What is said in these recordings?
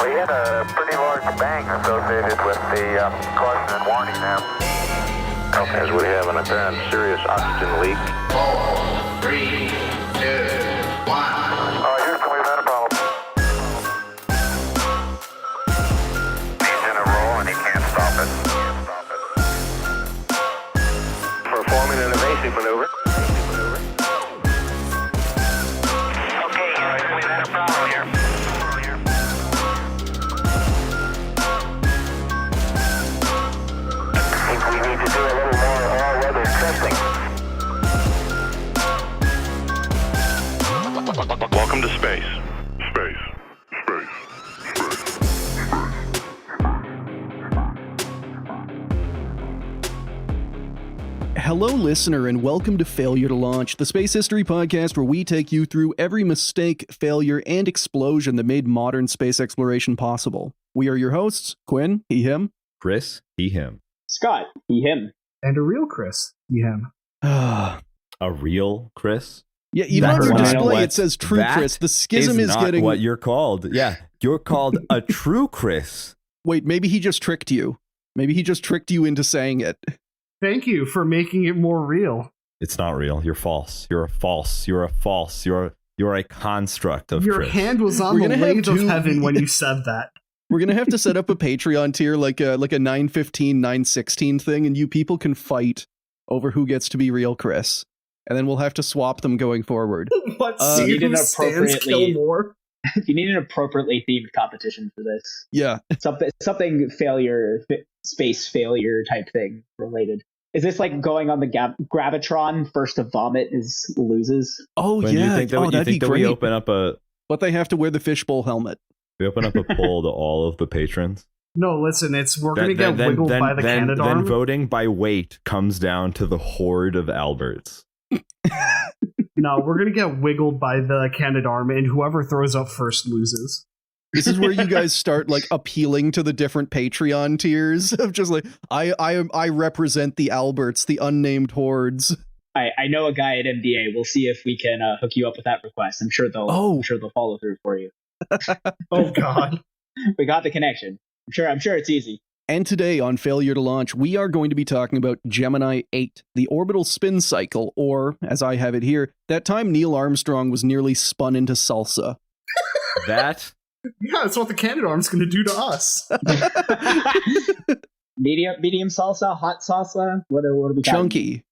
We had a pretty large bang associated with the caution and warning now. Okay, as we have an apparent serious oxygen leak. 4, 3, 2, 1. Houston, we've had a problem. He's in a roll and he can't stop it. Performing an evasive maneuver. Okay, Houston, we've had a problem here. I think we need to do a little more all-weather testing. Welcome to space. Space. Hello, listener, and welcome to Failure to Launch, the space history podcast where we take you through every mistake, failure, and explosion that made modern space exploration possible. We are your hosts, Quinn, he, him. Chris, he, him. Scott, he, him. And a real Chris, he, him. Yeah, A real Chris? even That's on your not display what- it says True that Chris. The schism is not getting... what you're called. Yeah, you're called a true Chris. Wait, maybe he just tricked you. Maybe he just tricked you into saying it. Thank you for making it more real. It's not real. You're false. You're a false. You're a false. You're a construct of Your Chris. hand was on We're the gonna have lathe of two- heaven when you said that. We're going to have to set up a Patreon tier like a 915, 916 thing, and you people can fight over who gets to be real Chris. And then we'll have to swap them going forward. Let's Uh, see you did who stands appropriately- kill more. You need an appropriately themed competition for this. Yeah. Something space failure type thing related. Is this like going on the Gravitron? First to vomit loses. Oh, When yeah. you think that, you that'd think be that we great. open up a But they have to wear the fishbowl helmet. poll to all of the patrons? No, listen, we're going to get wiggled by the then Canadarm. voting by weight comes down to the horde of Alberts. No, we're going to get wiggled by the Canadarm, and whoever throws up first loses. This is where you guys start like appealing to the different Patreon tiers of just like I represent the Alberts, the unnamed hordes. I know a guy at MDA. We'll see if we can hook you up with that request. I'm sure they'll follow through for you. Oh, God. We got the connection. I'm sure it's easy. And today on Failure to Launch, we are going to be talking about Gemini 8, the orbital spin cycle, or, as I have it here, that time Neil Armstrong was nearly spun into salsa. That Yeah, that's what the Canadarm's going to do to us. Medium salsa, hot salsa. What are we talking? Chunky.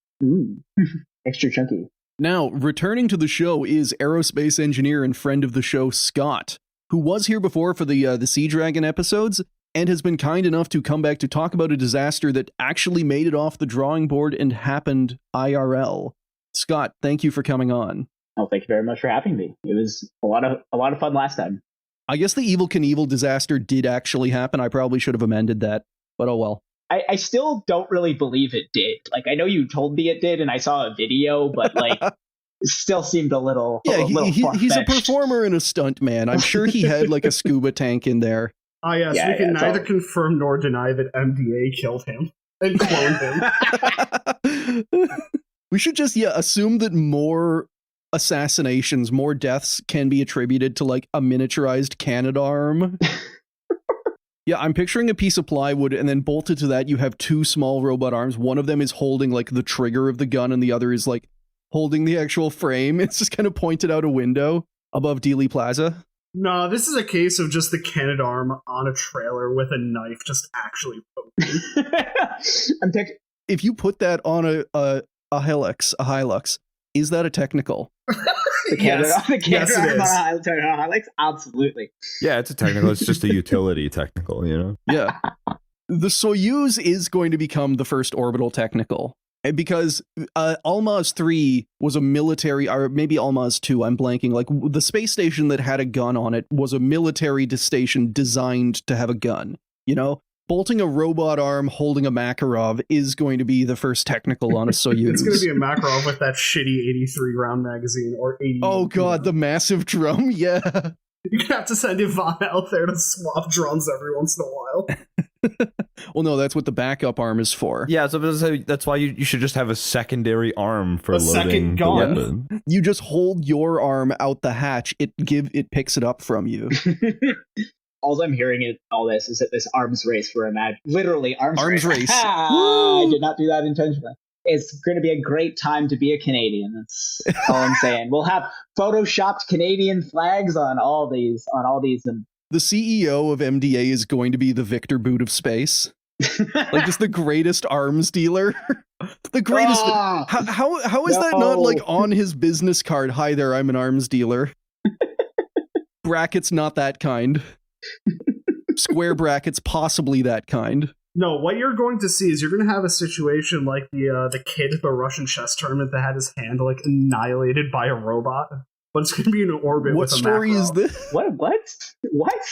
Extra chunky. Now, returning to the show is aerospace engineer and friend of the show, Scott, who was here before for the Sea Dragon episodes, and has been kind enough to come back to talk about a disaster that actually made it off the drawing board and happened IRL. Scott, thank you for coming on. Oh, thank you very much for having me. It was a lot of fun last time. I guess the Evel Knievel disaster did actually happen. I probably should have amended that, but oh well. I still don't really believe it did. Like, I know you told me it did, and I saw a video, but like, it still seemed a little. Yeah, he's a far-fetched. performer and a stunt man. I'm sure he had like a scuba tank in there. Ah, yes, Yeah, we can it's neither all- confirm nor deny that MDA killed him and cloned him. We should just assume that more assassinations, more deaths can be attributed to like a miniaturized Canadarm. Yeah, I'm picturing a piece of plywood, and then bolted to that you have two small robot arms. One of them is holding like the trigger of the gun, and the other is like holding the actual frame. It's just kind of pointed out a window above Dealey Plaza. No, this is a case of just the Canadarm on a trailer with a knife just actually poking. If you put that on a Hilux, is that a technical? Yes, yes, it is. Alex, absolutely. yeah, it's a technical. It's just a utility technical, you know. Yeah. The Soyuz is going to become the first orbital technical. And because Almaz 3 was a military, or maybe Almaz 2, I'm blanking, like the space station that had a gun on it was a military station designed to have a gun. You know, bolting a robot arm holding a Makarov is going to be the first technical on a Soyuz. It's going to be a Makarov with that shitty 83 round magazine or 80. Oh god, the massive drum, yeah. You're going to have to send Ivana out there to swap drums every once in a while. Well, no, that's what the backup arm is for. Yeah, so that's why you should just have a secondary arm for A loading second the gun. weapon. You just hold your arm out the hatch. It picks it up from you. All I'm hearing in all this is that this arms race we're imagining, literally arms race. I did not do that intentionally. It's going to be a great time to be a Canadian. That's all I'm saying. We'll have photoshopped Canadian flags on all these. The CEO of MDA is going to be the Victor Boot of space. Like just the greatest arms dealer. The greatest. Ah! How is that not like on his business card? Hi there, I'm an arms dealer. Brackets not that kind. Square brackets possibly that kind. No, what you're going to see is you're going to have a situation like the kid at the Russian chess tournament that had his hand like annihilated by a robot. But it's going to be in orbit What with a story macro. is this? What?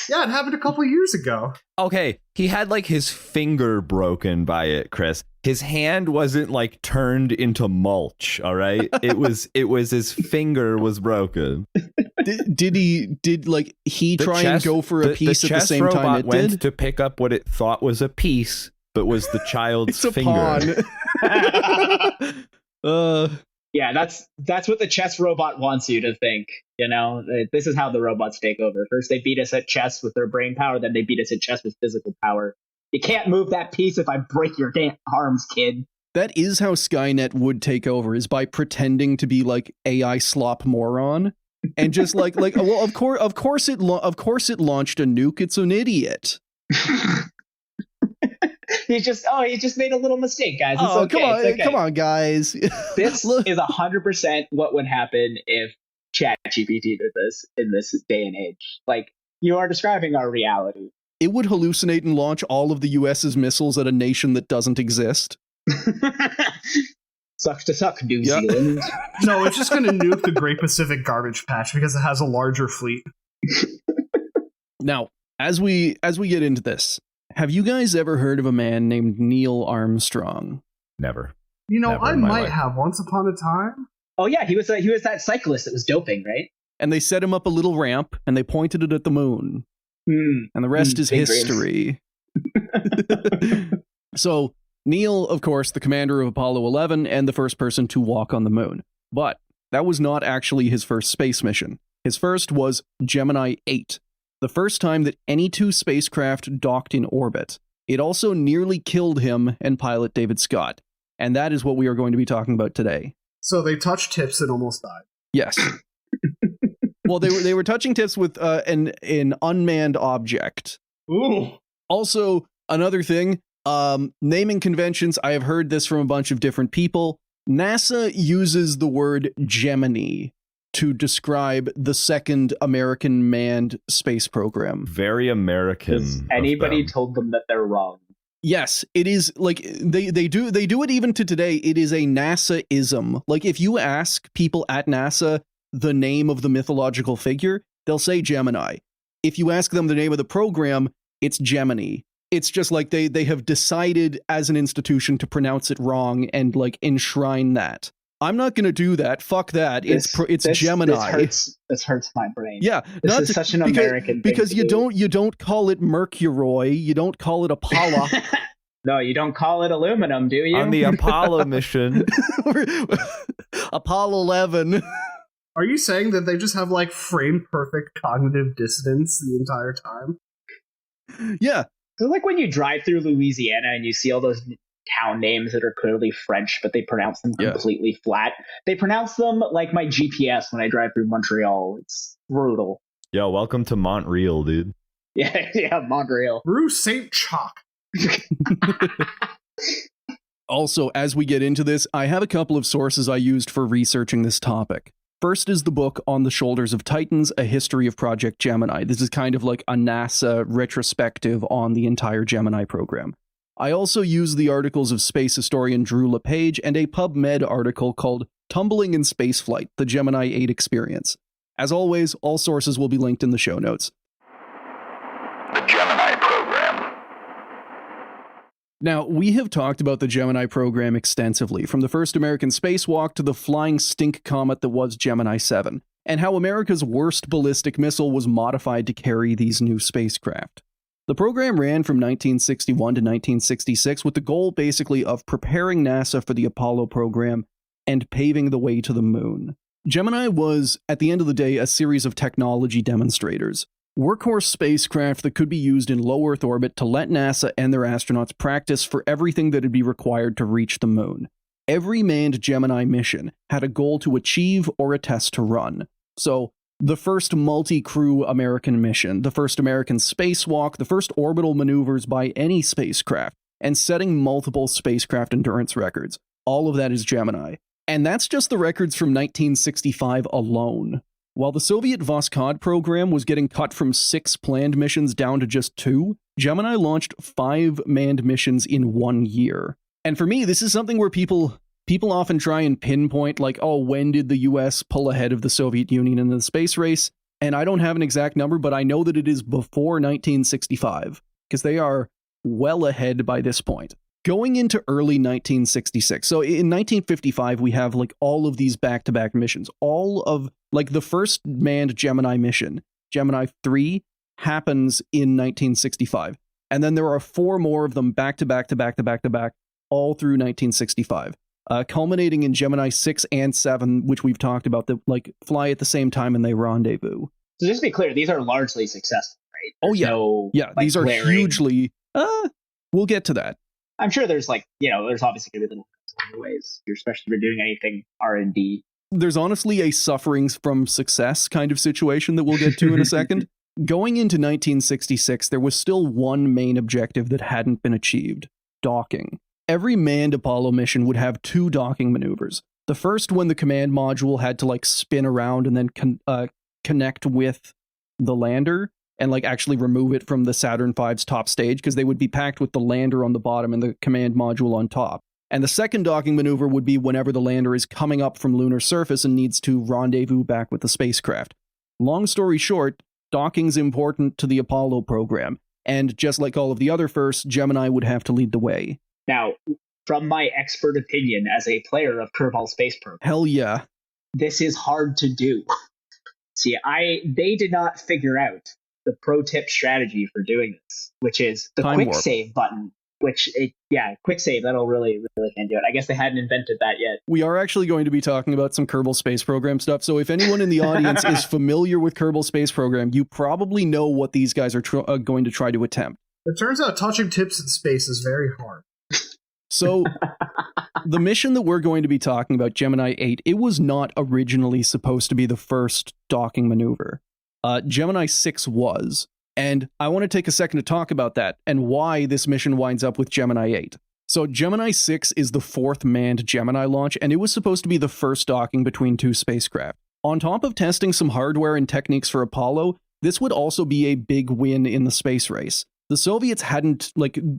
Yeah, it happened a couple of years ago. Okay, he had like his finger broken by it, Chris. His hand wasn't like turned into mulch, all right? It was his finger was broken. Did he try and go for a piece at the chess same time robot it went did? to pick up what it thought was a piece, but was the child's It's a finger. pawn. Yeah, that's what the chess robot wants you to think. You know, this is how the robots take over. First, they beat us at chess with their brain power. Then they beat us at chess with physical power. You can't move that piece if I break your damn arms, kid. That is how Skynet would take over, is by pretending to be like AI slop moron, and just like well, of course it launched a nuke. It's an idiot. He just made a little mistake, guys. It's okay. It's okay. Come on, guys. This is 100% what would happen if ChatGPT did this in this day and age. Like, you are describing our reality. It would hallucinate and launch all of the US's missiles at a nation that doesn't exist. Sucks to suck, New Zealand. No, it's just going to nuke the Great Pacific Garbage Patch because it has a larger fleet. Now, as we get into this, have you guys ever heard of a man named Neil Armstrong? Never. You know, Never I in my might life. have once upon a time. Oh yeah, he was that cyclist that was doping, right? And they set him up a little ramp, and they pointed it at the moon. And the rest is big history. So, Neil, of course, the commander of Apollo 11 and the first person to walk on the moon. But that was not actually his first space mission. His first was Gemini 8, the first time that any two spacecraft docked in orbit. It also nearly killed him and pilot David Scott. And that is what we are going to be talking about today. So they touched tips and almost died. Yes. Well, they were touching tips with an unmanned object. Ooh. Also, another thing, naming conventions, I have heard this from a bunch of different people. NASA uses the word Gemini to describe the second American manned space program. Very American. Has of anybody them. told them that they're wrong? Yes, it is like they do it even to today. It is a NASA-ism. Like if you ask people at NASA the name of the mythological figure, they'll say Gemini. If you ask them the name of the program, it's Gemini. It's just like they have decided as an institution to pronounce it wrong and like enshrine that. I'm not going to do that. Fuck that. It's Gemini. This hurts my brain. Yeah, This is such an American thing because to you do. don't call it Mercury, you don't call it Apollo. No, you don't call it aluminum, do you? On the Apollo mission. Apollo 11. Are you saying that they just have like frame perfect cognitive dissonance the entire time? Yeah. So like when you drive through Louisiana and you see all those town names that are clearly French, but they pronounce them completely flat. They pronounce them like my GPS when I drive through Montreal. It's brutal. Yo, welcome to Montreal, dude. Yeah, Montreal. Rue Saint Chalk. Also, as we get into this, I have a couple of sources I used for researching this topic. First is the book On the Shoulders of Titans, A History of Project Gemini. This is kind of like a NASA retrospective on the entire Gemini program. I also used the articles of space historian Drew LePage and a PubMed article called Tumbling in Spaceflight, The Gemini 8 Experience. As always, all sources will be linked in the show notes. The Gemini program. Now, we have talked about the Gemini program extensively, from the first American spacewalk to the flying stink comet that was Gemini 7, and how America's worst ballistic missile was modified to carry these new spacecraft. The program ran from 1961 to 1966 with the goal basically of preparing NASA for the Apollo program and paving the way to the moon. Gemini was, at the end of the day, a series of technology demonstrators. Workhorse spacecraft that could be used in low Earth orbit to let NASA and their astronauts practice for everything that would be required to reach the moon. Every manned Gemini mission had a goal to achieve or a test to run. So, the first multi-crew American mission, the first American spacewalk, the first orbital maneuvers by any spacecraft, and setting multiple spacecraft endurance records. All of that is Gemini. And that's just the records from 1965 alone. While the Soviet Voskhod program was getting cut from 6 planned missions down to just 2, Gemini launched 5 manned missions in 1 year. And for me, this is something where people often try and pinpoint, like, oh, when did the US pull ahead of the Soviet Union in the space race? And I don't have an exact number, but I know that it is before 1965, because they are well ahead by this point. Going into early 1966, so in 1955, we have like all of these back-to-back missions. All of, like, the first manned Gemini mission, Gemini 3, happens in 1965. And then there are 4 more of them back-to-back, all through 1965. Culminating in Gemini 6 and 7, which we've talked about, that like fly at the same time and they rendezvous. So just to be clear, these are largely successful, right? There's like, these are glaring... hugely. We'll get to that. I'm sure there's there's obviously going to be little ways, especially if you're doing anything R&D. There's honestly a suffering from success kind of situation that we'll get to in a second. Going into 1966, there was still one main objective that hadn't been achieved: docking. Every manned Apollo mission would have 2 docking maneuvers. The first, when the command module had to like spin around and then connect with the lander and like actually remove it from the Saturn V's top stage, because they would be packed with the lander on the bottom and the command module on top. And the second docking maneuver would be whenever the lander is coming up from lunar surface and needs to rendezvous back with the spacecraft. Long story short, docking's important to the Apollo program, and just like all of the other firsts, Gemini would have to lead the way. Now, from my expert opinion as a player of Kerbal Space Program, hell yeah, this is hard to do. See, they did not figure out the pro tip strategy for doing this, which is the quick save button. Quick save, that'll really can't do it. I guess they hadn't invented that yet. We are actually going to be talking about some Kerbal Space Program stuff, so if anyone in the audience is familiar with Kerbal Space Program, you probably know what these guys are going to try to attempt. It turns out touching tips in space is very hard. So, the mission that we're going to be talking about, Gemini 8, it was not originally supposed to be the first docking maneuver. Gemini 6 was. And I want to take a second to talk about that and why this mission winds up with Gemini 8. So Gemini 6 is the 4th manned Gemini launch, and it was supposed to be the first docking between 2 spacecraft. On top of testing some hardware and techniques for Apollo, this would also be a big win in the space race. The Soviets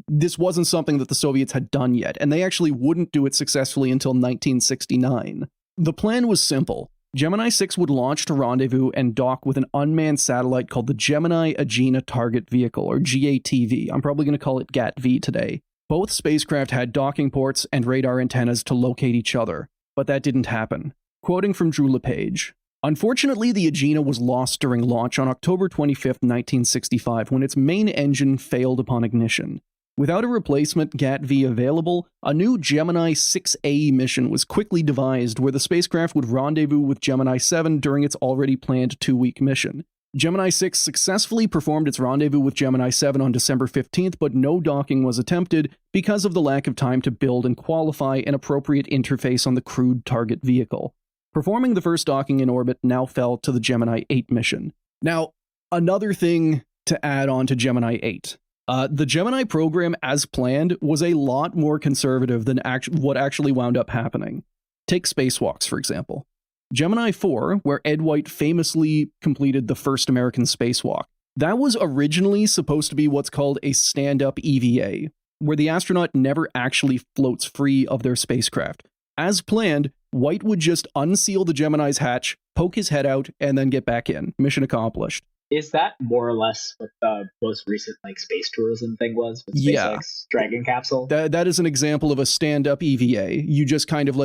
this wasn't something that the Soviets had done yet, and they actually wouldn't do it successfully until 1969. The plan was simple. Gemini 6 would launch to rendezvous and dock with an unmanned satellite called the Gemini Agena Target Vehicle, or GATV. I'm probably going to call it GATV today. Both spacecraft had docking ports and radar antennas to locate each other, but that didn't happen. Quoting from Drew LePage, "Unfortunately, the Agena was lost during launch on October 25, 1965, when its main engine failed upon ignition. Without a replacement GATV available, a new Gemini 6A mission was quickly devised where the spacecraft would rendezvous with Gemini 7 during its already planned 2-week mission. Gemini 6 successfully performed its rendezvous with Gemini 7 on December 15th, but no docking was attempted because of the lack of time to build and qualify an appropriate interface on the crewed target vehicle. Performing the first docking in orbit now fell to the Gemini 8 mission." Now, another thing to add on to Gemini 8. The Gemini program, as planned, was a lot more conservative than what actually wound up happening. Take spacewalks, for example. Gemini 4, where Ed White famously completed the first American spacewalk, that was originally supposed to be what's called a stand-up EVA, where the astronaut never actually floats free of their spacecraft. As planned, White would just unseal the Gemini's hatch, poke his head out, and then get back in. Mission accomplished. Is that more or less what the most recent space tourism thing was with SpaceX Dragon capsule? That is an example of a stand-up EVA. You just kind of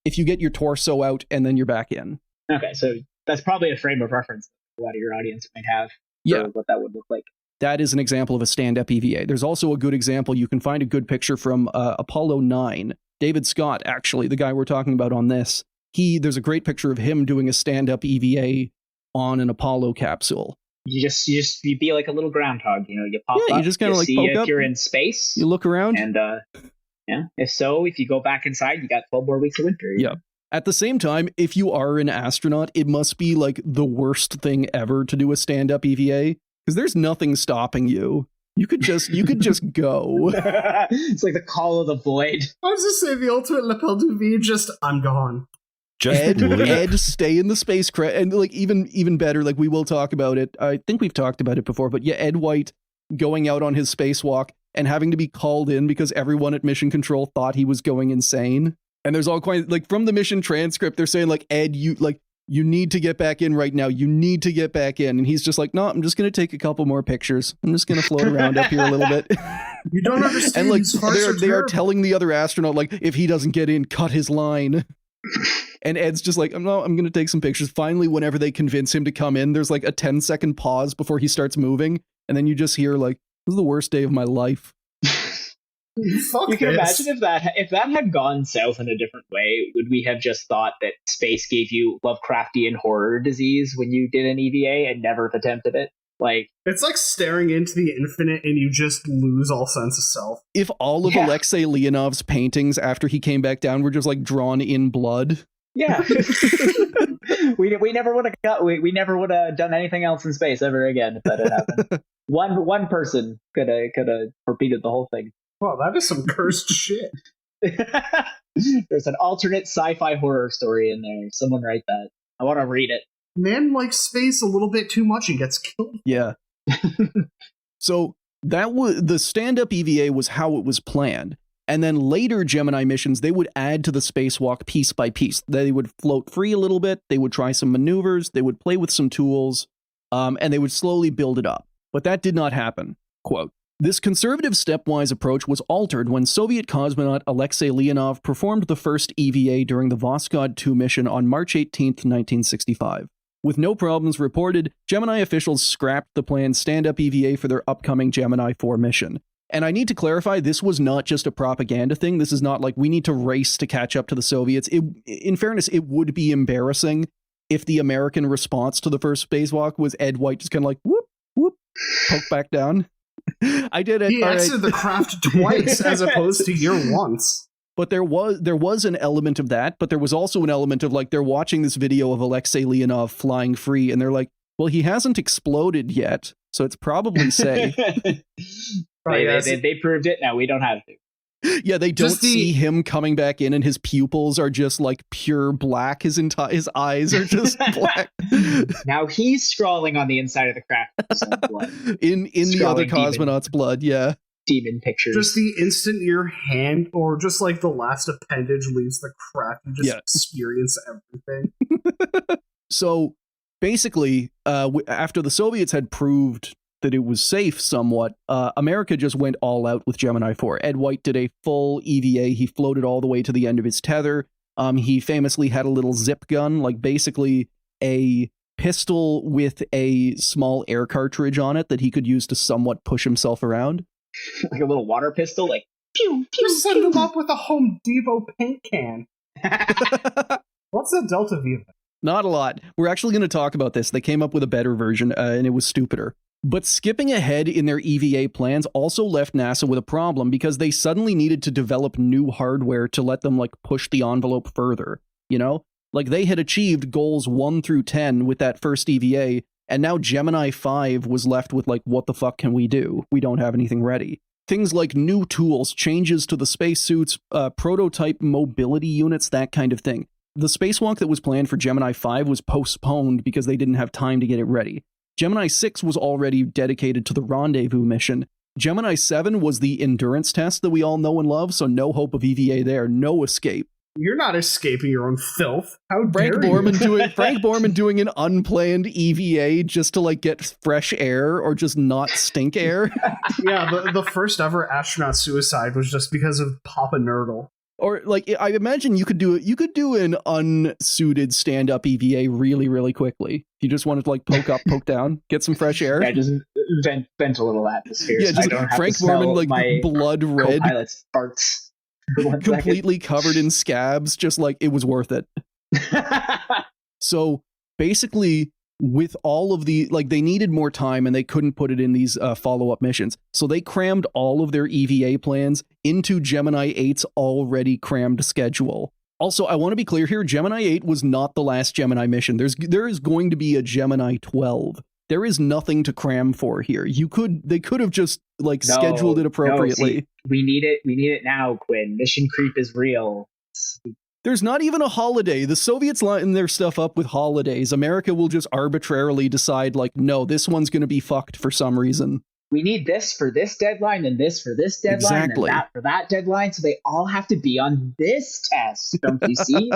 if you get your torso out and then you're back in. Okay, so that's probably a frame of reference a lot of your audience might have for what that would look like. that is an example of a stand-up EVA. There's also a good example. You can find a good picture from Apollo 9. David Scott, actually, the guy we're talking about on this, there's a great picture of him doing a stand-up EVA on an Apollo capsule. You be like a little groundhog, you pop Yeah, up, you just kind of like see poke if up, you're in space, you look around, and if so, if you go back inside, you got 12 more weeks of winter. Yeah. At the same time, if you are an astronaut, it must be like the worst thing ever to do a stand-up EVA, because there's nothing stopping you. You could just go. It's like the call of the void. I was just saying the ultimate lapel du vide, just I'm gone. Just Ed, stay in the spacecraft, and like even better, like we will talk about it. I think we've talked about it before, but yeah, Ed White going out on his spacewalk and having to be called in because everyone at Mission Control thought he was going insane. And there's all quite like from the mission transcript, they're saying like, Ed, you need to get back in right now. You need to get back in, and he's just like, no, I'm just gonna take a couple more pictures. I'm just gonna float around up here a little bit. You don't understand. And like these farts they are terrible. telling the other astronaut like, if he doesn't get in, cut his line. And Ed's just like, I'm going to take some pictures. Finally, whenever they convince him to come in, there's like a 10-second pause before he starts moving. And then you just hear like, this is the worst day of my life. Fuck You can this. imagine if that had gone south in a different way, would we have just thought that space gave you Lovecraftian horror disease when you did an EVA and never have attempted it? Like, It's like staring into the infinite and you just lose all sense of self. If all of Alexei Leonov's paintings after he came back down were just like drawn in blood. yeah. we never would have we never would have done anything else in space ever again if that had happened. One person could have repeated the whole thing. Wow, that is some cursed shit. There's an alternate sci-fi horror story in there. Someone write that. I want to read it. Man likes space a little bit too much and gets killed. Yeah. So that was the stand-up EVA was how it was planned. And then later Gemini missions, they would add to the spacewalk piece by piece. They would float free a little bit. They would try some maneuvers. They would play with some tools, and they would slowly build it up. But that did not happen. Quote, this conservative stepwise approach was altered when Soviet cosmonaut Alexei Leonov performed the first EVA during the Voskhod 2 mission on March 18, 1965. With no problems reported, Gemini officials scrapped the planned stand-up EVA for their upcoming Gemini 4 mission. And I need to clarify, this was not just a propaganda thing. This is not like we need to race to catch up to the Soviets. In fairness, it would be embarrassing if the American response to the first spacewalk was Ed White just kind of like, whoop, whoop, poke back down. I did it. He exited the craft twice as opposed to year once. But there was an element of that, but there was also an element of like they're watching this video of Alexei Leonov flying free and they're like, well, he hasn't exploded yet, so it's probably safe. They proved it. Now we don't have to. Yeah, they don't see him coming back in and his pupils are just like pure black. His eyes are just black. Now he's scrawling on the inside of the craft. Blood. in the other cosmonaut's blood, yeah. Demon pictures. Just the instant your hand or just like the last appendage leaves the craft, you just experience everything. So basically, after the Soviets had proved that it was safe somewhat, America just went all out with Gemini 4. Ed White did a full EVA. He floated all the way to the end of his tether. He famously had a little zip gun, like basically a pistol with a small air cartridge on it that he could use to somewhat push himself around. Like a little water pistol, like pew, pew, Just send him up with a Home Depot paint can. What's the Delta V of that? Not a lot. We're actually going to talk about this. They came up with a better version, and it was stupider. But skipping ahead in their EVA plans also left NASA with a problem because they suddenly needed to develop new hardware to let them like push the envelope further. You know, like they had achieved goals 1 through 10 with that first EVA, and now Gemini 5 was left with like, what the fuck can we do? We don't have anything ready. Things like new tools, changes to the spacesuits, prototype mobility units, that kind of thing. The spacewalk that was planned for Gemini 5 was postponed because they didn't have time to get it ready. Gemini 6 was already dedicated to the rendezvous mission. Gemini 7 was the endurance test that we all know and love, so no hope of EVA there, no escape. You're not escaping your own filth. How Frank dare you? Frank Borman doing an unplanned EVA just to like get fresh air or just not stink air. Yeah, the first ever astronaut suicide was just because of Papa Nurgle. Or like I imagine you could do an unsuited stand-up EVA really, really quickly. You just wanted to like poke up, poke down, get some fresh air. Yeah, just vent a little atmosphere. Yeah, so just I don't have Frank to smell Mormon, like my blood red, co-pilot's farts for 1 second. completely covered in scabs, just like it was worth it. So basically, with all of the, like, they needed more time and they couldn't put it in these follow-up missions. So they crammed all of their EVA plans into Gemini 8's already crammed schedule. Also, I want to be clear here, Gemini 8 was not the last Gemini mission. There is going to be a Gemini 12. There is nothing to cram for here. They could have just like scheduled it appropriately. See, we need it now, Quinn. Mission creep is real. There's not even a holiday. The Soviets line their stuff up with holidays. America will just arbitrarily decide, like, no, this one's going to be fucked for some reason. We need this for this deadline and this for this deadline Exactly. and that for that deadline. So they all have to be on this test. Don't you see?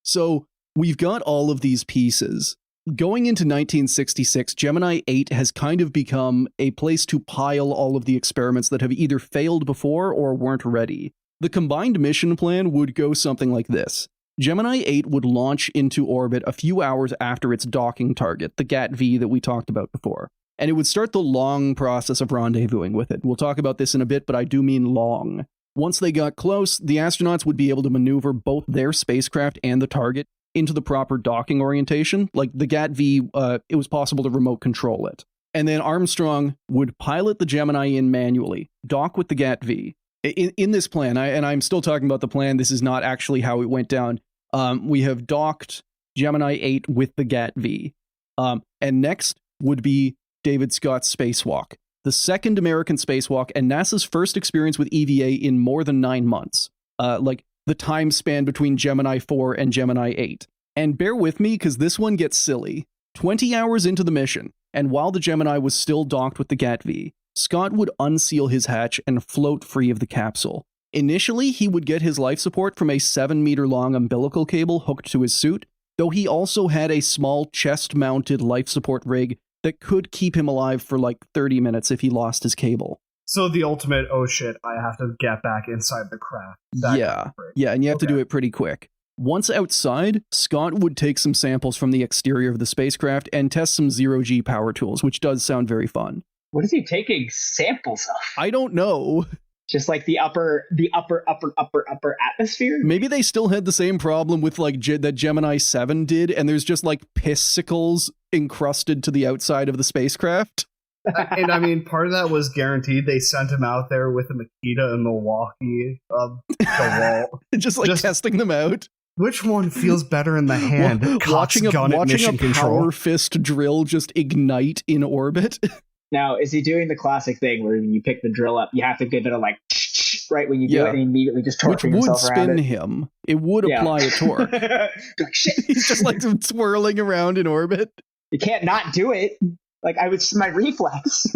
So we've got all of these pieces. Going into 1966, Gemini 8 has kind of become a place to pile all of the experiments that have either failed before or weren't ready. The combined mission plan would go something like this. Gemini 8 would launch into orbit a few hours after its docking target, the GAT-V that we talked about before. And it would start the long process of rendezvousing with it. We'll talk about this in a bit, but I do mean long. Once they got close, the astronauts would be able to maneuver both their spacecraft and the target into the proper docking orientation. Like the GAT-V, it was possible to remote control it. And then Armstrong would pilot the Gemini in manually, dock with the GAT-V. In this plan, and I'm still talking about the plan, this is not actually how it went down. We have docked Gemini 8 with the GAT-V. And next would be David Scott's spacewalk, the second American spacewalk and NASA's first experience with EVA in more than 9 months, like the time span between Gemini 4 and Gemini 8. And bear with me, because this one gets silly. 20 hours into the mission, and while the Gemini was still docked with the GAT-V, Scott would unseal his hatch and float free of the capsule. Initially, he would get his life support from a 7-meter-long umbilical cable hooked to his suit, though he also had a small chest-mounted life support rig that could keep him alive for like 30 minutes if he lost his cable. So the ultimate, oh shit, I have to get back inside the craft. Yeah, and you have to do it pretty quick. Once outside, Scott would take some samples from the exterior of the spacecraft and test some zero-G power tools, which does sound very fun. What is he taking samples of? I don't know. Just like the upper atmosphere? Maybe they still had the same problem with like that Gemini 7 did, and there's just like pissicles encrusted to the outside of the spacecraft. And I mean, part of that was guaranteed. They sent him out there with a Makita and Milwaukee the wall. just testing them out. Which one feels better in the hand? Watching a mission control. power fist drill just ignite in orbit. Now, is he doing the classic thing where when you pick the drill up, you have to give it a like right when you do it, and he immediately just torquing himself around it? Which would spin him. It would apply a torque. Like, shit. He's just like swirling around in orbit. You can't not do it. Like, my reflex.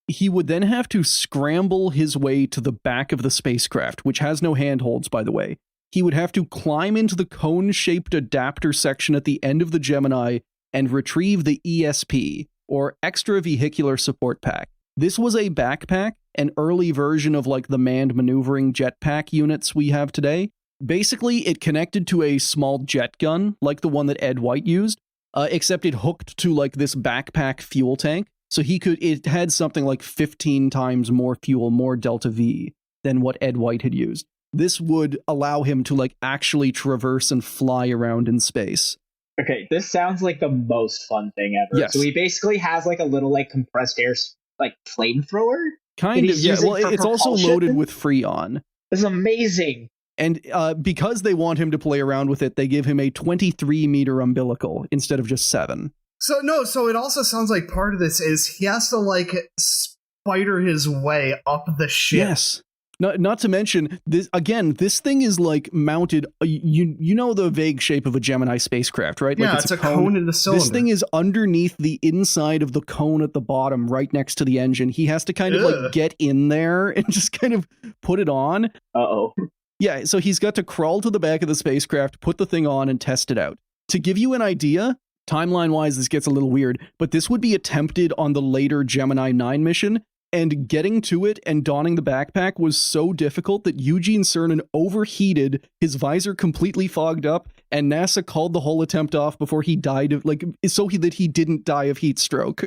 He would then have to scramble his way to the back of the spacecraft, which has no handholds, by the way. He would have to climb into the cone-shaped adapter section at the end of the Gemini and retrieve the ESP, or Extravehicular Support Pack. This was a backpack, an early version of like the manned maneuvering jetpack units we have today. Basically, it connected to a small jet gun, like the one that Ed White used, except it hooked to like this backpack fuel tank. So it had something like 15 times more fuel, more Delta V than what Ed White had used. This would allow him to like actually traverse and fly around in space. Okay, this sounds like the most fun thing ever. Yes. So he basically has like a little like compressed air like flamethrower. Kind of, yeah. Well, it's also loaded with Freon. This is amazing. And because they want him to play around with it, they give him a 23-meter umbilical instead of just 7. So it also sounds like part of this is he has to like spider his way up the ship. Yes. Not to mention, this thing is like mounted, you know the vague shape of a Gemini spacecraft, right? Yeah, like it's a cone in the cylinder. This thing is underneath the inside of the cone at the bottom, right next to the engine. He has to kind of like get in there and just kind of put it on. Uh-oh. Yeah, so he's got to crawl to the back of the spacecraft, put the thing on, and test it out. To give you an idea, timeline-wise, this gets a little weird, but this would be attempted on the later Gemini 9 mission, and getting to it and donning the backpack was so difficult that Eugene Cernan overheated, his visor completely fogged up, and NASA called the whole attempt off before he died of, that he didn't die of heat stroke.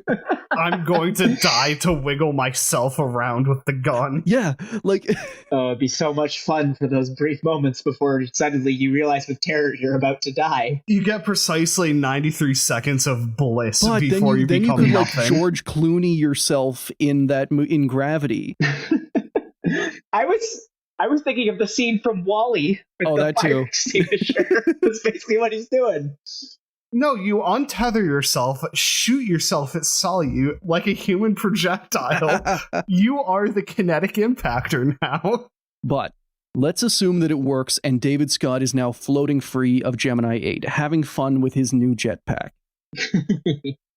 I'm going to die to wiggle myself around with the gun. Yeah, like It'd be so much fun for those brief moments before suddenly you realize with terror you're about to die. You get precisely 93 seconds of bliss but before you then you become could nothing. like George Clooney yourself in in Gravity. I was thinking of the scene from WALL-E with Oh, the that fire too. extinguisher. That's basically what he's doing. No, you untether yourself, shoot yourself at Solute like a human projectile. You are the kinetic impactor now. But let's assume that it works and David Scott is now floating free of Gemini 8, having fun with his new jetpack.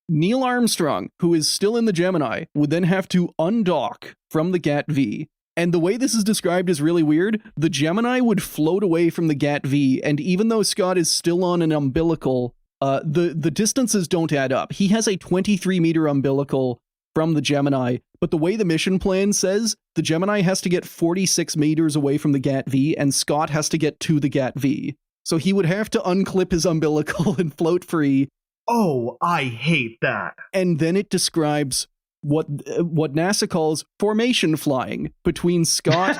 Neil Armstrong, who is still in the Gemini, would then have to undock from the GAT-V. And the way this is described is really weird. The Gemini would float away from the GAT-V, and even though Scott is still on an umbilical, the distances don't add up. He has a 23-meter umbilical from the Gemini, but the way the mission plan says, the Gemini has to get 46 meters away from the GAT-V, and Scott has to get to the GAT-V. So he would have to unclip his umbilical and float free. Oh, I hate that. And then it describes what NASA calls formation flying between Scott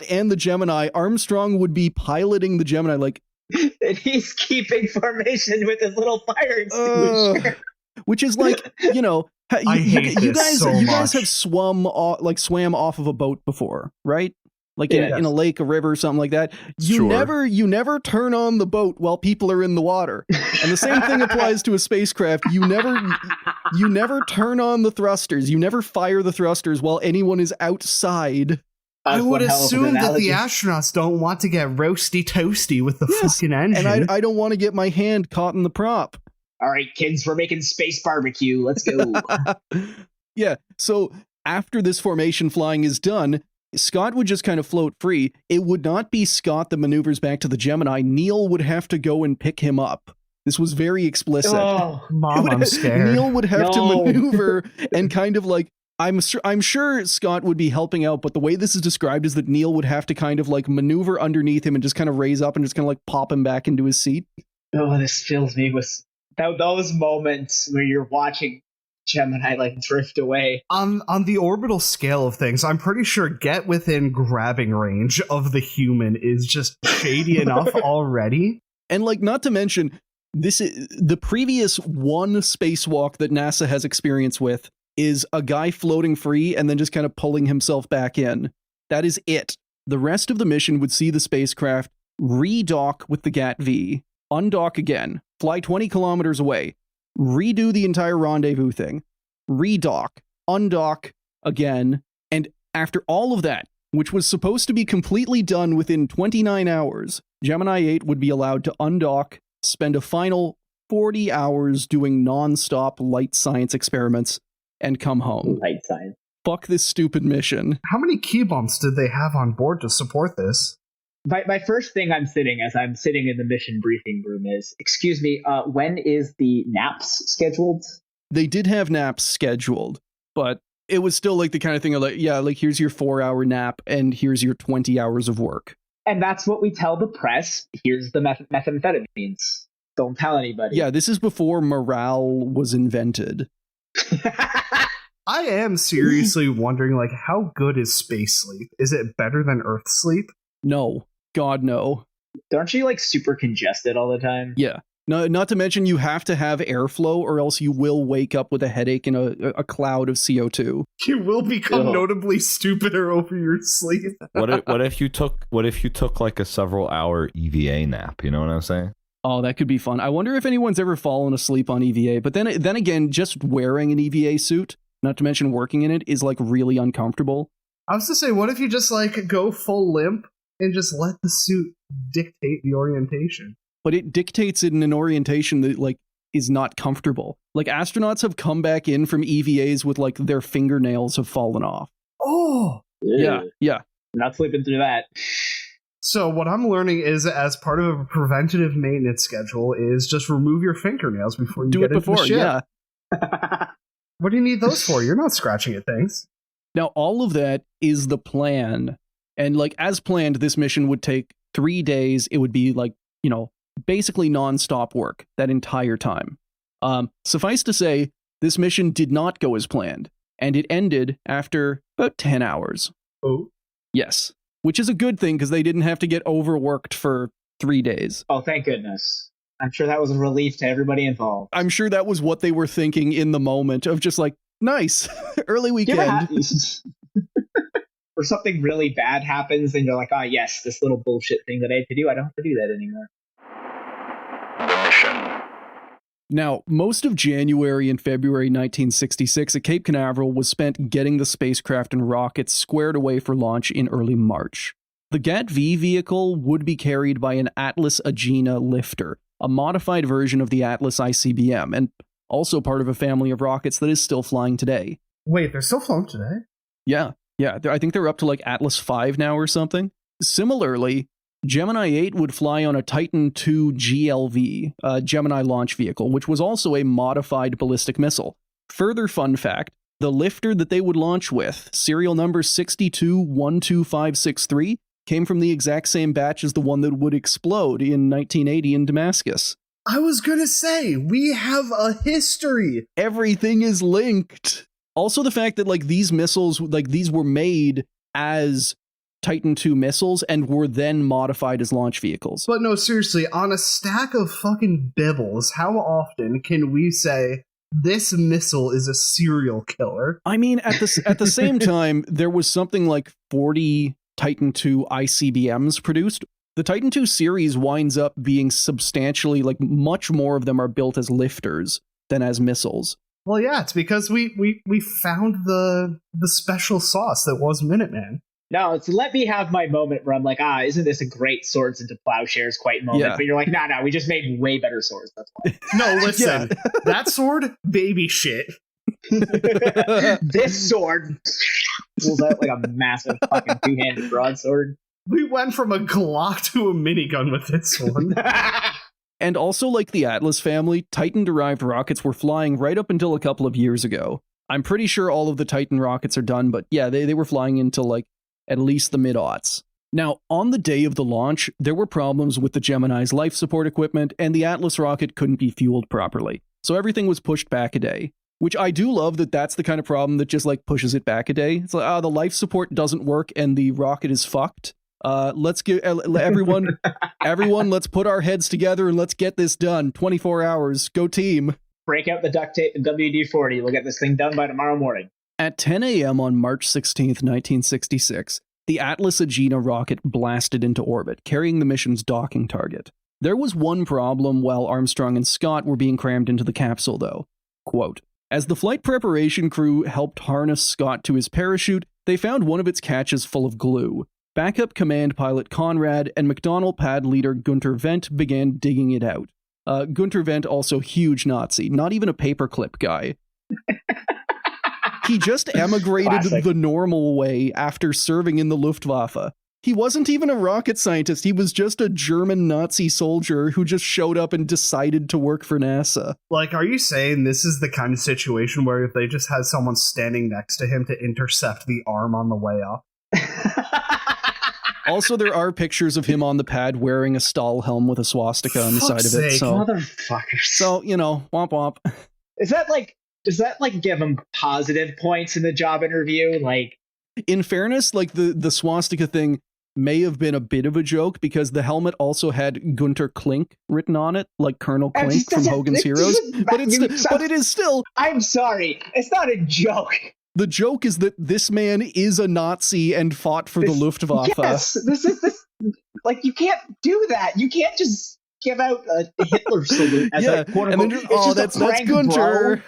and the Gemini. Armstrong would be piloting the Gemini like, And he's keeping formation with his little fire extinguisher. which is like, you know, I hate you this guys so you guys much. have swam off of a boat before, right? Like Yes. in a lake, a river, something like that. You Sure. never turn on the boat while people are in the water. And the same thing applies to a spacecraft. You never turn on the thrusters. You never fire the thrusters while anyone is outside. I That's would one hell of an assume that analogy. the astronauts don't want to get roasty toasty with the Yes, fucking engine. And I don't want to get my hand caught in the prop. All right, kids, we're making space barbecue. Let's go. Yeah, so after this formation flying is done, Scott would just kind of float free. It would not be Scott that maneuvers back to the Gemini. Neil would have to go and pick him up. This was very explicit. Oh, Mom, I'm scared. Neil would have to No. maneuver and kind of like, I'm sure Scott would be helping out, but the way this is described is that Neil would have to kind of like maneuver underneath him and just kind of raise up and just kind of like pop him back into his seat. oh, this fills me with those moments where you're watching Gemini like drift away. On the orbital scale of things, I'm pretty sure get within grabbing range of the human is just shady enough already. And like, not to mention, this is the previous one spacewalk that NASA has experience with is a guy floating free and then just kind of pulling himself back in. That is it. The rest of the mission would see the spacecraft redock with the GAT-V, undock again, fly 20 kilometers away, redo the entire rendezvous thing, redock, undock again, and after all of that, which was supposed to be completely done within 29 hours, Gemini 8 would be allowed to undock, spend a final 40 hours doing non-stop light science experiments, and come home. Light science. Fuck this stupid mission. How many key bumps did they have on board to support this? My first thing I'm sitting in the mission briefing room is, excuse me, when is the naps scheduled? They did have naps scheduled, but it was still like the kind of thing of like, yeah, like here's your 4-hour nap and here's your 20 hours of work. And that's what we tell the press. Here's the methamphetamines. Don't tell anybody. Yeah, this is before morale was invented. I am seriously wondering, like, how good is space sleep? Is it better than Earth sleep? No. God, no. Aren't you like super congested all the time? Yeah. No, not to mention you have to have airflow or else you will wake up with a headache and a cloud of CO2. You will become Ugh. notably stupider over your sleep. What if you took like a several hour EVA nap? You know what I'm saying? Oh, that could be fun. I wonder if anyone's ever fallen asleep on EVA. But then again, just wearing an EVA suit, not to mention working in it, is like really uncomfortable. I was to say, what if you just like go full limp and just let the suit dictate the orientation? But it dictates it in an orientation that like is not comfortable. Like astronauts have come back in from EVAs with like their fingernails have fallen off. Oh! Yeah. I'm not sleeping through that. So what I'm learning is, as part of a preventative maintenance schedule, is just remove your fingernails before you Do get it into the before, ship. yeah. What do you need those for? You're not scratching at things. Now, all of that is the plan. And like as planned, this mission would take 3 days. It would be like, basically nonstop work that entire time. Suffice to say, This mission did not go as planned, and it ended after about 10 hours. Oh. Yes, which is a good thing because they didn't have to get overworked for 3 days. Oh, thank goodness. I'm sure that was a relief to everybody involved. I'm sure that was what they were thinking in the moment of just like, nice, early weekend. Or something really bad happens and you're like, ah, yes, this little bullshit thing that I had to do, I don't have to do that anymore. The mission. Now, most of January and February 1966 at Cape Canaveral was spent getting the spacecraft and rockets squared away for launch in early March. The GAT-V vehicle would be carried by an Atlas Agena lifter, a modified version of the Atlas ICBM, and also part of a family of rockets that is still flying today. Wait, they're still flown today? Yeah, I think they're up to like Atlas V now or something. Similarly, Gemini 8 would fly on a Titan II GLV, a Gemini launch vehicle, which was also a modified ballistic missile. Further fun fact, the lifter that they would launch with, serial number 6212563, came from the exact same batch as the one that would explode in 1980 in Damascus. I was gonna say, we have a history. Everything is linked. Also the fact that like these missiles, like these were made as Titan II missiles and were then modified as launch vehicles. But no, seriously, on a stack of fucking bibbles, how often can we say this missile is a serial killer? I mean, at the same time, there was something like 40 Titan II ICBMs produced. The Titan II series winds up being substantially, like, much more of them are built as lifters than as missiles. Well, yeah, it's because we found the special sauce that was Minuteman. No, it's let me have my moment where I'm like, isn't this a great swords into plowshares quite moment? Yeah. But you're like, no, we just made way better swords. That's why. No, listen, that sword, baby shit. This sword pulls out like a massive fucking two-handed broadsword. We went from a Glock to a minigun with this one. And also, like the Atlas family, Titan-derived rockets were flying right up until a couple of years ago. I'm pretty sure all of the Titan rockets are done, but yeah, they were flying until like at least the mid-aughts. Now, on the day of the launch, there were problems with the Gemini's life support equipment, and the Atlas rocket couldn't be fueled properly. So everything was pushed back a day, which I do love that that's the kind of problem that just like pushes it back a day. It's like, the life support doesn't work and the rocket is fucked. Let's give everyone, let's put our heads together and let's get this done. 24 hours. Go team. Break out the duct tape and WD-40. We'll get this thing done by tomorrow morning. At 10 a.m. on March 16th, 1966, the Atlas Agena rocket blasted into orbit, carrying the mission's docking target. There was one problem while Armstrong and Scott were being crammed into the capsule, though. Quote, as the flight preparation crew helped harness Scott to his parachute, they found one of its catches full of glue. Backup command pilot Conrad and McDonnell pad leader Gunter Wendt began digging it out. Gunter Wendt, also huge Nazi, not even a paperclip guy. He just emigrated Classic. the normal way after serving in the Luftwaffe. He wasn't even a rocket scientist, he was just a German Nazi soldier who just showed up and decided to work for NASA. Like, are you saying this is the kind of situation where if they just had someone standing next to him to intercept the arm on the way up? Also, there are pictures of him on the pad wearing a Stahl helm with a swastika on the side of it. Fuck's So, Motherfuckers. so, you know, womp womp. Does that like give him positive points in the job interview? Like, In fairness, like the swastika thing may have been a bit of a joke because the helmet also had Gunter Klink written on it, like Colonel It Klink just from doesn't- Hogan's it Heroes. doesn't- But it is still. I'm sorry, it's not a joke. The joke is that this man is a Nazi and fought for the Luftwaffe. Yes, this. Like, you can't do that. You can't just give out a Hitler salute as a quote and then unquote. just, that's Gunter. Bro.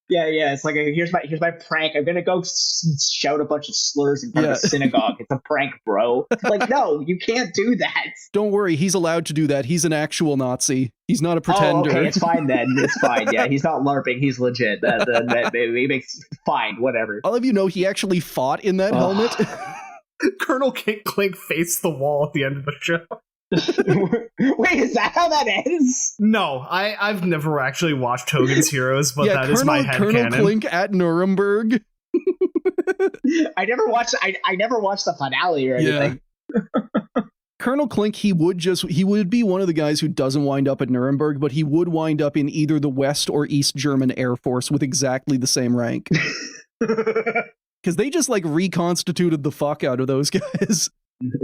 Yeah. It's like here's my prank. I'm gonna go shout a bunch of slurs in front of a synagogue. It's a prank, bro. Like, no, you can't do that. Don't worry, he's allowed to do that. He's an actual Nazi. He's not a pretender. Oh, okay, it's fine then. It's fine. Yeah, he's not LARPing. He's legit. That makes fine. Whatever. I'll have you know he actually fought in that helmet. Colonel Klink faced the wall at the end of the show. Wait, is that how that ends? No, I've never actually watched Hogan's Heroes, but yeah, that is my headcanon. Colonel Klink at Nuremberg. I never watched the finale or anything. Colonel Klink, he would be one of the guys who doesn't wind up at Nuremberg, but he would wind up in either the West or East German Air Force with exactly the same rank. Because they just like reconstituted the fuck out of those guys.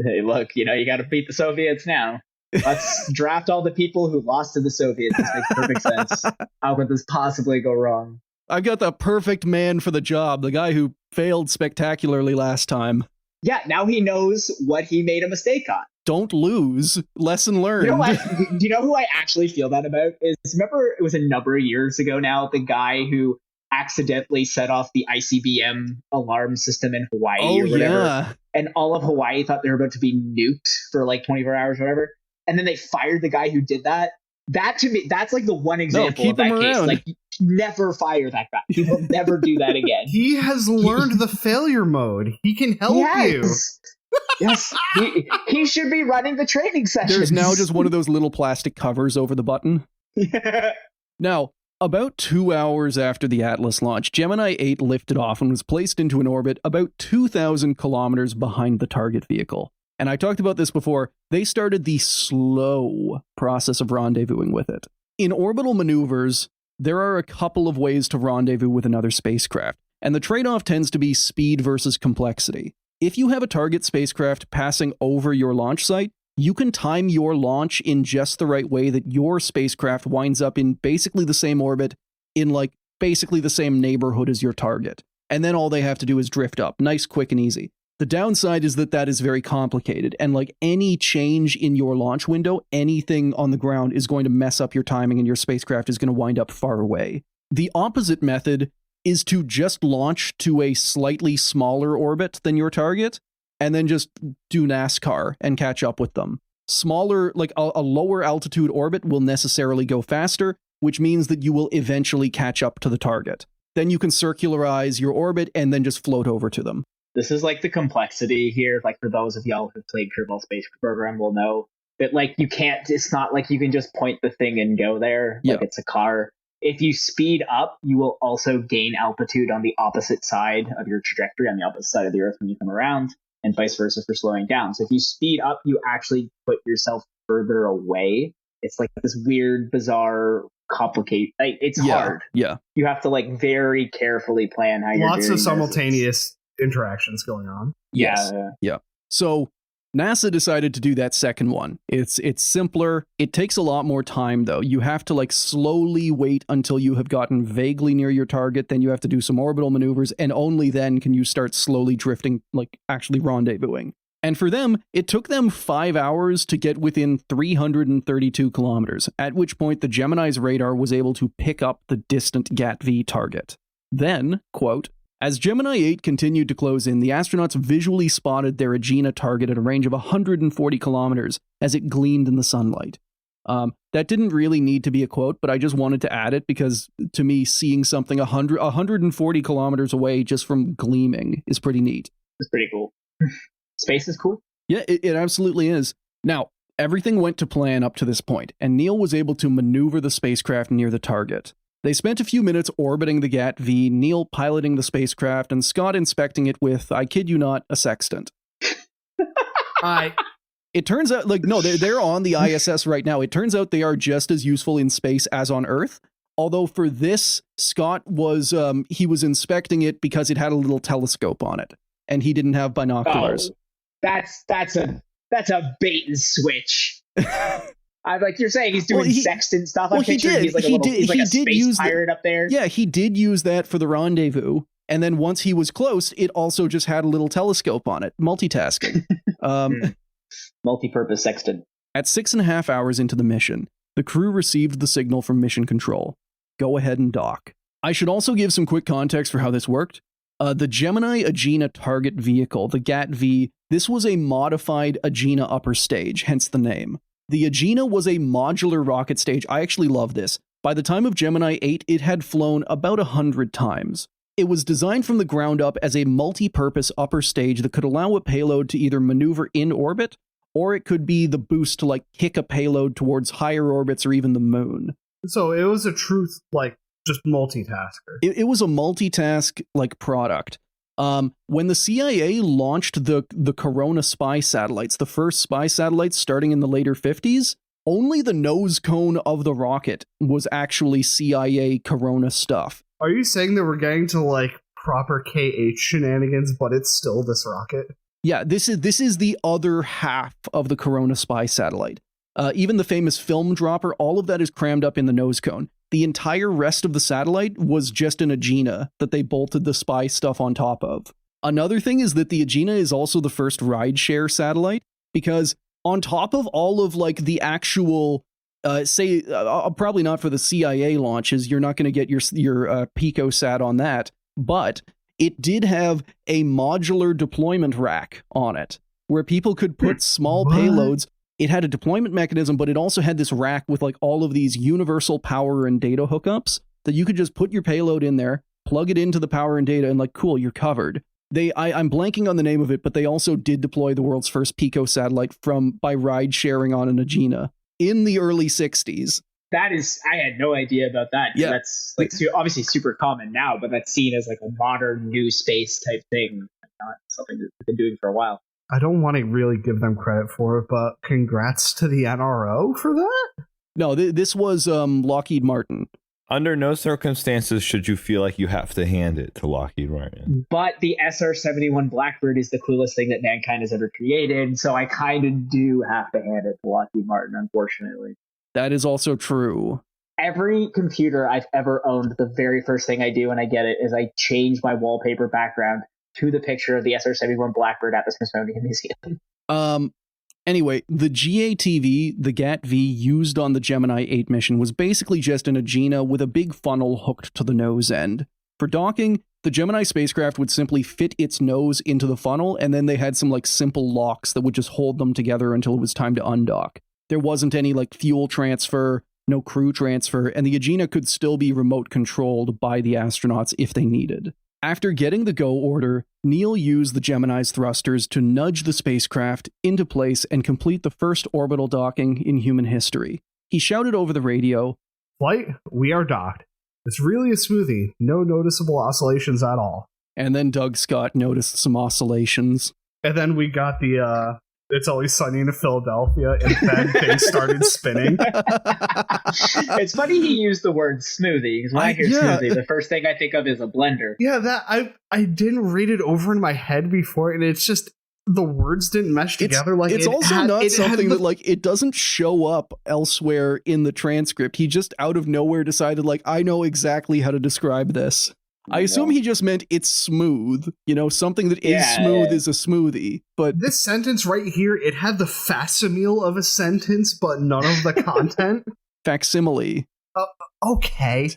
Hey, look, you got to beat the Soviets now. Let's draft all the people who lost to the Soviets. This makes perfect sense. How could this possibly go wrong? I've got the perfect man for the job, the guy who failed spectacularly last time. Yeah, now he knows what he made a mistake on. Don't lose. Lesson learned. Do you know who I actually feel that about? Remember, it was a number of years ago now, the guy who accidentally set off the ICBM alarm system in Hawaii or whatever. Yeah. And all of Hawaii thought they were about to be nuked for like 24 hours or whatever. And then they fired the guy who did that. That to me, that's like the one example of that case. Around. Like, never fire that guy. He will never do that again. He has learned the failure mode. He can help you. Yes, he should be running the training sessions. There's now just one of those little plastic covers over the button. Now, about 2 hours after the Atlas launch, Gemini 8 lifted off and was placed into an orbit about 2,000 kilometers behind the target vehicle. And I talked about this before, they started the slow process of rendezvousing with it. In orbital maneuvers, there are a couple of ways to rendezvous with another spacecraft, and the trade-off tends to be speed versus complexity. If you have a target spacecraft passing over your launch site, you can time your launch in just the right way that your spacecraft winds up in basically the same orbit, in like basically the same neighborhood as your target. And then all they have to do is drift up, nice, quick, and easy. The downside is that is very complicated, and like any change in your launch window, anything on the ground is going to mess up your timing and your spacecraft is going to wind up far away. The opposite method is to just launch to a slightly smaller orbit than your target, and then just do NASCAR and catch up with them. Smaller, like a lower altitude orbit will necessarily go faster, which means that you will eventually catch up to the target. Then you can circularize your orbit and then just float over to them. This is like the complexity here. Like for those of y'all who played Kerbal Space Program will know that like you can't, it's not like you can just point the thing and go there. Like it's a car. If you speed up, you will also gain altitude on the opposite side of your trajectory, on the opposite side of the Earth when you come around, and vice versa for slowing down. So if you speed up, you actually put yourself further away. It's like this weird, bizarre, complicated, like it's hard. Yeah. You have to like very carefully plan how you're doing lots of simultaneous interactions going on. Yes. Yeah. So NASA decided to do that second one. It's simpler. It takes a lot more time though. You have to like slowly wait until you have gotten vaguely near your target. Then you have to do some orbital maneuvers, and only then can you start slowly drifting, like actually rendezvousing. And for them, it took them 5 hours to get within 332 kilometers, at which point the Gemini's radar was able to pick up the distant GAT-V target. Then, quote, as Gemini 8 continued to close in, the astronauts visually spotted their Agena target at a range of 140 kilometers as it gleamed in the sunlight. That didn't really need to be a quote, but I just wanted to add it because, to me, seeing something 140 kilometers away just from gleaming is pretty neat. It's pretty cool. Space is cool. Yeah, it absolutely is. Now, everything went to plan up to this point, and Neil was able to maneuver the spacecraft near the target. They spent a few minutes orbiting the GAT-V, Neil piloting the spacecraft, and Scott inspecting it with, I kid you not, a sextant. It turns out, like, no, they're on the ISS right now. It turns out they are just as useful in space as on Earth. Although for this, Scott was, he was inspecting it because it had a little telescope on it, and he didn't have binoculars. Oh, that's a bait and switch. I'm like, you're saying he's doing sextant stuff. I'm picturing he's like a space pirate up there. Yeah, he did use that for the rendezvous. And then once he was close, it also just had a little telescope on it, multitasking. Multi-purpose sextant. At 6.5 hours into the mission, the crew received the signal from Mission Control. Go ahead and dock. I should also give some quick context for how this worked. The Gemini Agena target vehicle, the GAT-V, this was a modified Agena upper stage, hence the name. The Agena was a modular rocket stage. I actually love this. By the time of Gemini 8, it had flown about 100 times. It was designed from the ground up as a multi-purpose upper stage that could allow a payload to either maneuver in orbit, or it could be the boost to like kick a payload towards higher orbits or even the moon. So it was a true, like, just multitasker. It was a multitask like product. When the CIA launched the Corona spy satellites, the first spy satellites starting in the later 50s, only the nose cone of the rocket was actually CIA Corona stuff. Are you saying that we're getting to like proper KH shenanigans, but it's still this rocket? Yeah, this is the other half of the Corona spy satellite. Even the famous film dropper, all of that is crammed up in the nose cone. The entire rest of the satellite was just an Agena that they bolted the spy stuff on top of. Another thing is that the Agena is also the first rideshare satellite, because on top of all of like the actual, probably not for the CIA launches, you're not going to get your picosat on that, but it did have a modular deployment rack on it, where people could put small payloads. It had a deployment mechanism, but it also had this rack with like all of these universal power and data hookups that you could just put your payload in there, plug it into the power and data, and like, cool, you're covered. I'm blanking on the name of it, but they also did deploy the world's first Pico satellite by ride sharing on an Agena in the early 60s. I had no idea about that. Yeah. That's like obviously super common now, but that's seen as like a modern new space type thing, not something that we've been doing for a while. I don't want to really give them credit for it, but congrats to the NRO for that. No, this was Lockheed Martin. Under no circumstances should you feel like you have to hand it to Lockheed Martin. But the SR-71 Blackbird is the coolest thing that mankind has ever created, so I kind of do have to hand it to Lockheed Martin, unfortunately. That is also true. Every computer I've ever owned, the very first thing I do when I get it is I change my wallpaper background to the picture of the SR-71 Blackbird at the Smithsonian Museum. Anyway, the GATV, the GAT-V used on the Gemini 8 mission, was basically just an Agena with a big funnel hooked to the nose end. For docking, the Gemini spacecraft would simply fit its nose into the funnel, and then they had some like simple locks that would just hold them together until it was time to undock. There wasn't any like fuel transfer, no crew transfer, and the Agena could still be remote controlled by the astronauts if they needed. After getting the go order, Neil used the Gemini's thrusters to nudge the spacecraft into place and complete the first orbital docking in human history. He shouted over the radio, "Flight, we are docked. It's really a smoothie. No noticeable oscillations at all." And then Doug Scott noticed some oscillations. And then we got the It's Always Sunny in Philadelphia, and then things started spinning. It's funny he used the word smoothie, because when I hear smoothie, the first thing I think of is a blender. Yeah, that I didn't read it over in my head before, and it's just the words didn't mesh together. It's also not something that like it doesn't show up elsewhere in the transcript. He just out of nowhere decided like, I know exactly how to describe this. I assume he just meant it's smooth, something that is smooth is a smoothie. But this sentence right here, it had the facsimile of a sentence, but none of the content. Facsimile. Okay.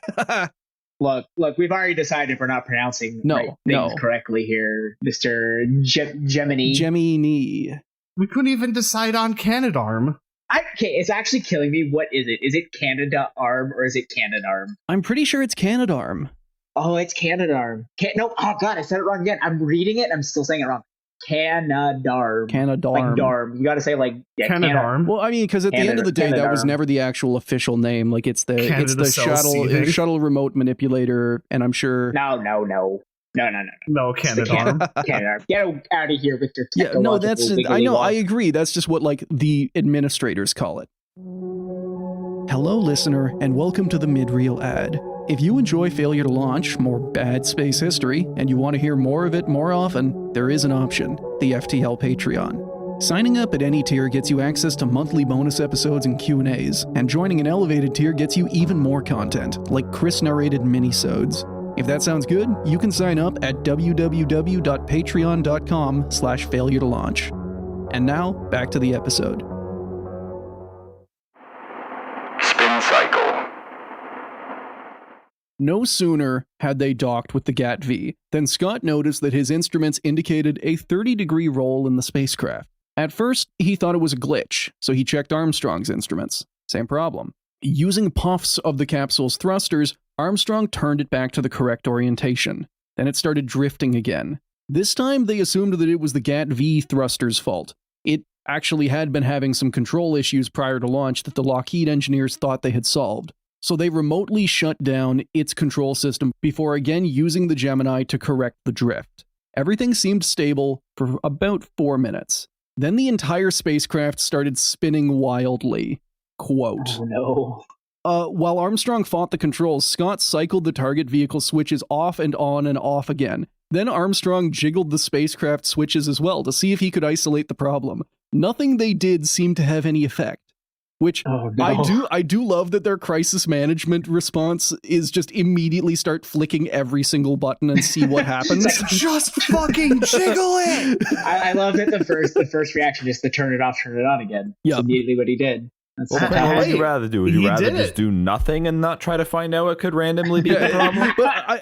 Look, we've already decided we're not pronouncing things correctly here, Mr. Gemini. Gemini. We couldn't even decide on Canadarm. Okay, it's actually killing me. What is it? Is it Canada-arm or is it Canadarm? I'm pretty sure it's Canadarm. Oh, it's Canadarm. No, oh god, I said it wrong again. I'm reading it. I'm still saying it wrong. Canadarm. Like darm. You got to say like Canadarm. Well, I mean, because at the end of the day, that was never the actual official name. Like it's the shuttle remote manipulator, and I'm sure. No, Canadarm. Canadarm. Get out of here with your technological I know. I agree. That's just what like the administrators call it. Hello, listener, and welcome to the mid-reel ad. If you enjoy Failure to Launch, more bad space history, and you want to hear more of it more often, there is an option, the FTL Patreon. Signing up at any tier gets you access to monthly bonus episodes and Q&As, and joining an elevated tier gets you even more content, like Chris-narrated minisodes. If that sounds good, you can sign up at www.patreon.com/failure to launch. And now, back to the episode. Spin cycle. No sooner had they docked with the GAT-V than Scott noticed that his instruments indicated a 30-degree roll in the spacecraft. At first, he thought it was a glitch, so he checked Armstrong's instruments. Same problem. Using puffs of the capsule's thrusters, Armstrong turned it back to the correct orientation. Then it started drifting again. This time, they assumed that it was the GAT-V thruster's fault. It actually had been having some control issues prior to launch that the Lockheed engineers thought they had solved. So they remotely shut down its control system before again using the Gemini to correct the drift. Everything seemed stable for about 4 minutes. Then the entire spacecraft started spinning wildly. Quote, Oh no. while Armstrong fought the controls, Scott cycled the target vehicle switches off and on and off again. Then Armstrong jiggled the spacecraft switches as well to see if he could isolate the problem. Nothing they did seemed to have any effect. Which Oh, no. I do love that their crisis management response is just immediately start flicking every single button and see what happens. It's like, Just fucking jiggle it. I love that the first reaction is to turn it off, turn it on again. Yeah. That's immediately what he did. That's Well, what would you rather do? Would you He rather did just it. do nothing and not try to find out what could randomly be the problem?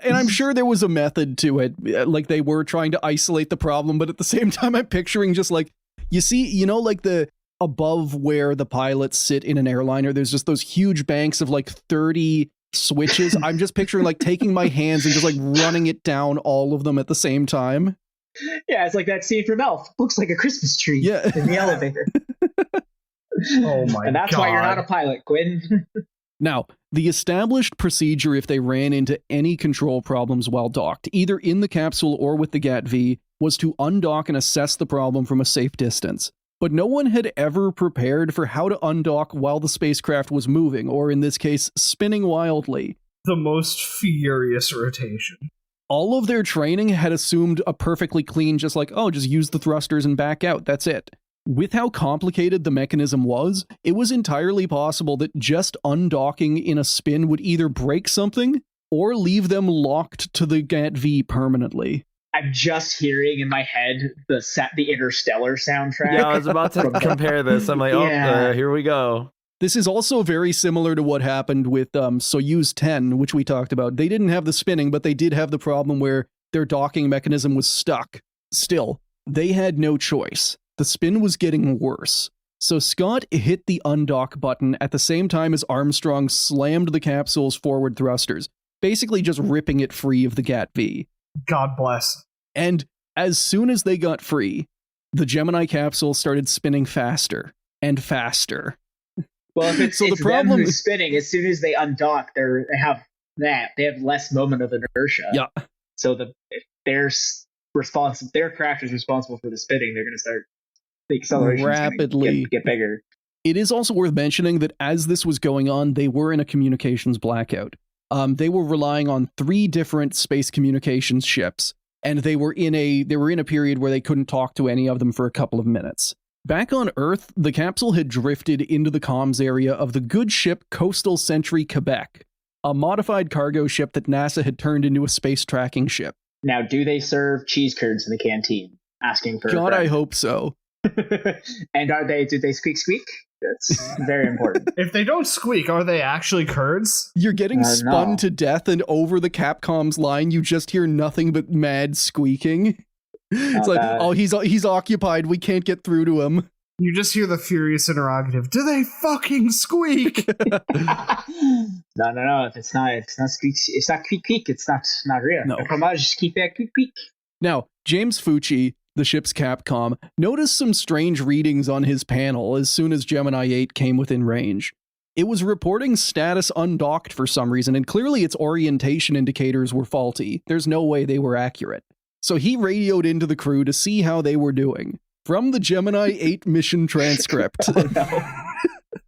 And I'm sure there was a method to it. Like they were trying to isolate the problem, but at the same time, I'm picturing just like, you see, you know, like the above where the pilots sit in an airliner, there's just those huge banks of like 30 switches. I'm just picturing like taking my hands and just like running it down all of them at the same time. Yeah, it's like that scene from Elf. Looks like a Christmas tree Yeah. in the elevator. Oh my god. And that's why you're not a pilot, Quinn. Now, the established procedure if they ran into any control problems while docked, either in the capsule or with the GAT-V, was to undock and assess the problem from a safe distance. But no one had ever prepared for how to undock while the spacecraft was moving, or in this case, spinning wildly. The most furious rotation. All of their training had assumed a perfectly clean, just like, oh, just use the thrusters and back out, that's it. With how complicated the mechanism was, it was entirely possible that just undocking in a spin would either break something or leave them locked to the GAT-V permanently. I'm just hearing in my head the Interstellar soundtrack. Yeah, I was about to compare this. I'm like, Yeah. here we go. This is also very similar to what happened with Soyuz 10, which we talked about. They didn't have the spinning, but they did have the problem where their docking mechanism was stuck. Still, they had no choice. The spin was getting worse. So Scott hit the undock button at the same time as Armstrong slammed the capsule's forward thrusters, basically just ripping it free of the GAT-V. God bless. And as soon as they got free, the Gemini capsule started spinning faster and faster. Well, if it's, So the it's problem- them who's spinning, as soon as they undock, they have less moment of inertia. Yeah. So if their craft is responsible for the spinning, they're going to start the acceleration Rapidly. get bigger. It is also worth mentioning that as this was going on, they were in a communications blackout. They were relying on 3 different space communications ships, and they were in a period where they couldn't talk to any of them for a couple of minutes. Back on Earth, the capsule had drifted into the comms area of the good ship Coastal Sentry Quebec, a modified cargo ship that NASA had turned into a space tracking ship. Now, do they serve cheese curds in the canteen? Asking for a God, I friend. hope so. And do they squeak squeak? That's very important. If they don't squeak, are they actually curds? You're getting spun no. to death, and over the Capcom's line, you just hear nothing but mad squeaking. It's like, bad. oh, he's occupied. We can't get through to him. You just hear the furious interrogative. Do they fucking squeak? No. If it's not squeak, it's not quick. It's not real. No. The fromage keep that quick. Now, James Fucci, the ship's Capcom, noticed some strange readings on his panel as soon as Gemini 8 came within range. It was reporting status undocked for some reason, and clearly its orientation indicators were faulty. There's no way they were accurate. So he radioed into the crew to see how they were doing. From the Gemini 8 mission transcript.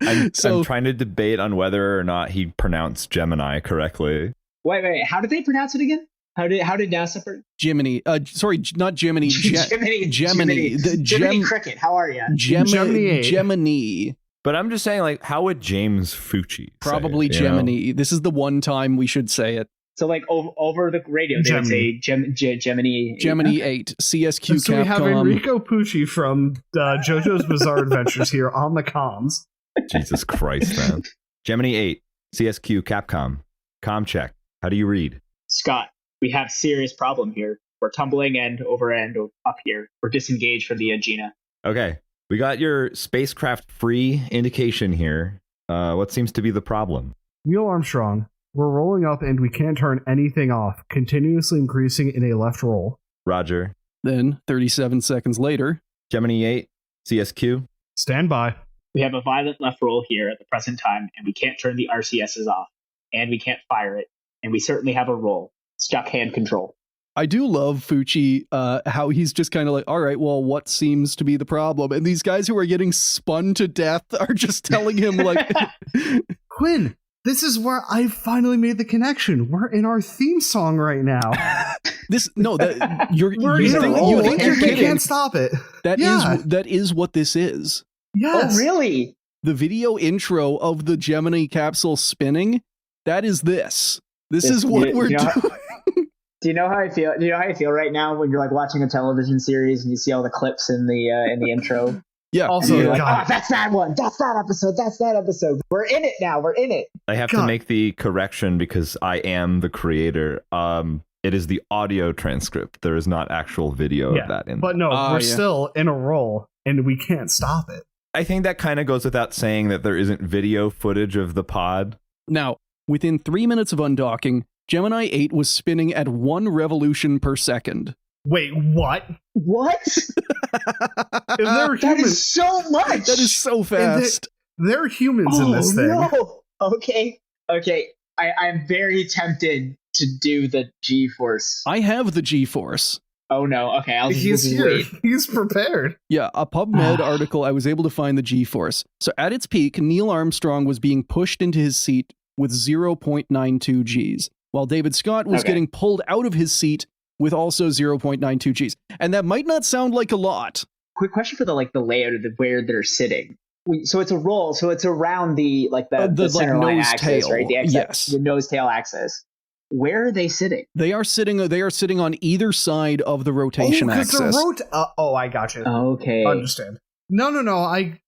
I'm So- trying to debate on whether or not he pronounced Gemini correctly. Wait. How did they pronounce it again? How did NASA pronounce Gemini, sorry, not Gemini, Gemini? Gemini. The Gemini Cricket. How are you? Gemini 8. Gemini. But I'm just saying, like, how would James Fucci say Probably it, you know? Gemini. This is the one time we should say it. So like over the radio, they would say Gemini. Gemini 8, CSQ So we have Capcom. Enrico Pucci from JoJo's Bizarre Adventures here on the comms. Jesus Christ, man. Gemini 8, CSQ, Capcom. Com check. How do you read? Scott, we have serious problem here. We're tumbling end over end up here. We're disengaged from the Agena. Okay. We got your spacecraft free indication here. What seems to be the problem? Neil Armstrong, we're rolling up and we can't turn anything off, continuously increasing in a left roll. Roger. Then, 37 seconds later, Gemini 8, CSQ. Stand by. We have a violent left roll here at the present time, and we can't turn the RCSs off, and we can't fire it, and we certainly have a roll. Stuck hand control. I do love Fucci, how he's just kind of like, all right, well, what seems to be the problem? And these guys who are getting spun to death are just telling him, like, Quinn, this is where I finally made the connection. We're in our theme song right now. you think you're We kidding. can't stop it. That is what this is. Yes. Oh, really? The video intro of the Gemini capsule spinning, that is this. This is what we're doing. Do you know how I feel? Do you know how I feel right now when you're like watching a television series and you see all the clips in the intro? Yeah. Also, You're like, God, oh, that's that one. That's that episode. That's that episode. We're in it now. We're in it. I have to make the correction because I am the creator. It is the audio transcript. There is not actual video of that in but no, we're still in a roll and we can't stop it. I think that kind of goes without saying that there isn't video footage of the pod. Now, within 3 minutes of undocking, Gemini 8 was spinning at 1 revolution per second. Wait, what? What? That is so much. That is so fast. They're humans in this thing. No. Okay. I'm very tempted to do the G-force. I have the G-force. Oh no. Okay, I'll He's just here. wait. He's prepared. Yeah, a PubMed article, I was able to find the G-force. So at its peak, Neil Armstrong was being pushed into his seat with 0.92 Gs, while David Scott was getting pulled out of his seat with also 0.92 Gs. And that might not sound like a lot. Quick question for the layout of where they're sitting. So it's a roll. So it's around the center line nose axis, tail. right? Yes. The nose tail axis. Where are they sitting? They are sitting on either side of the rotation axis. I got you. Okay. Understand. No.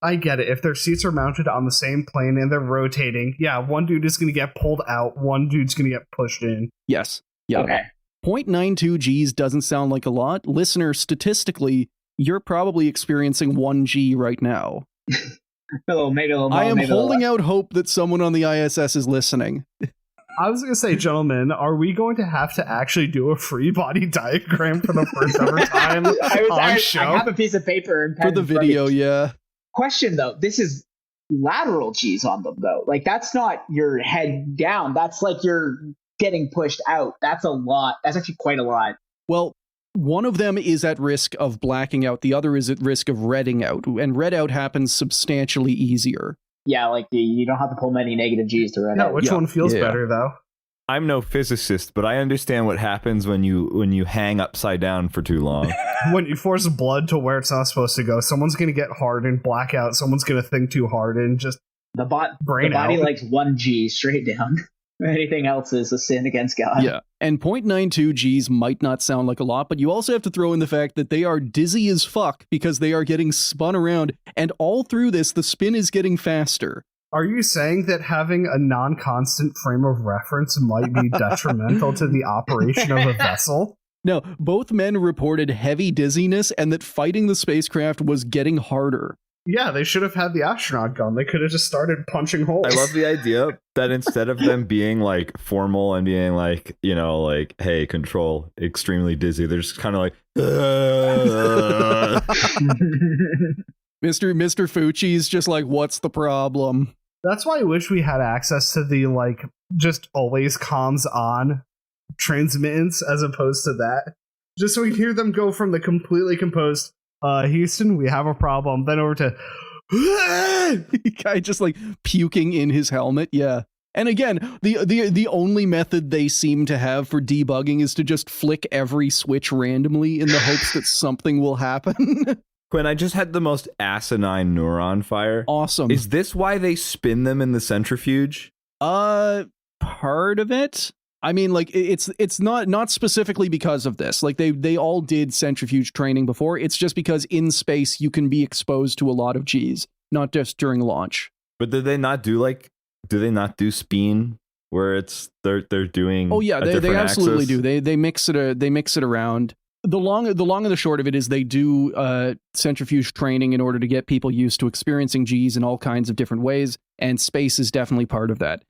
I get it. If their seats are mounted on the same plane and they're rotating, one dude is going to get pulled out, one dude's going to get pushed in. Yes. Yeah. Okay. 0.92 Gs doesn't sound like a lot. Listener, statistically, you're probably experiencing 1 G right now. Maybe a little more. I am holding out hope that someone on the ISS is listening. I was going to say, gentlemen, are we going to have to actually do a free body diagram for the first ever time on show? I have a piece of paper and pen for the video, yeah. Question, though. This is lateral Gs on them, though. Like, that's not your head down. That's like you're getting pushed out. That's a lot. That's actually quite a lot. Well, one of them is at risk of blacking out. The other is at risk of redding out. And red out happens substantially easier. Yeah, like you don't have to pull many negative Gs to red out. Which one feels better, though? I'm no physicist, but I understand what happens when you hang upside down for too long. When you force blood to where it's not supposed to go, someone's going to get hardened, black out. Someone's going to think too hard and just the body likes 1 G straight down. Anything else is a sin against God. Yeah, and 0.92 Gs might not sound like a lot, but you also have to throw in the fact that they are dizzy as fuck because they are getting spun around, and all through this, the spin is getting faster. Are you saying that having a non-constant frame of reference might be detrimental to the operation of a vessel? No, both men reported heavy dizziness and that fighting the spacecraft was getting harder. Yeah, they should have had the astronaut gun. They could have just started punching holes. I love the idea that instead of them being like formal and being like, like, hey, control, extremely dizzy, they're just kind of like, Mr. Fucci's just like, what's the problem? That's why I wish we had access to the just always comms on transmittance as opposed to that. Just so we can hear them go from the completely composed Houston, we have a problem. Then over to guy just like puking in his helmet. Yeah. And again, the only method they seem to have for debugging is to just flick every switch randomly in the hopes that something will happen. Quinn, I just had the most asinine neuron fire. Awesome. Is this why they spin them in the centrifuge? Part of it. I mean, like, it's not specifically because of this. Like, they all did centrifuge training before. It's just because in space you can be exposed to a lot of Gs, not just during launch. But do they not do spin where it's they're doing? Oh yeah, they absolutely axis? do. They mix it around. The long and the short of it is they do centrifuge training in order to get people used to experiencing Gs in all kinds of different ways, and space is definitely part of that.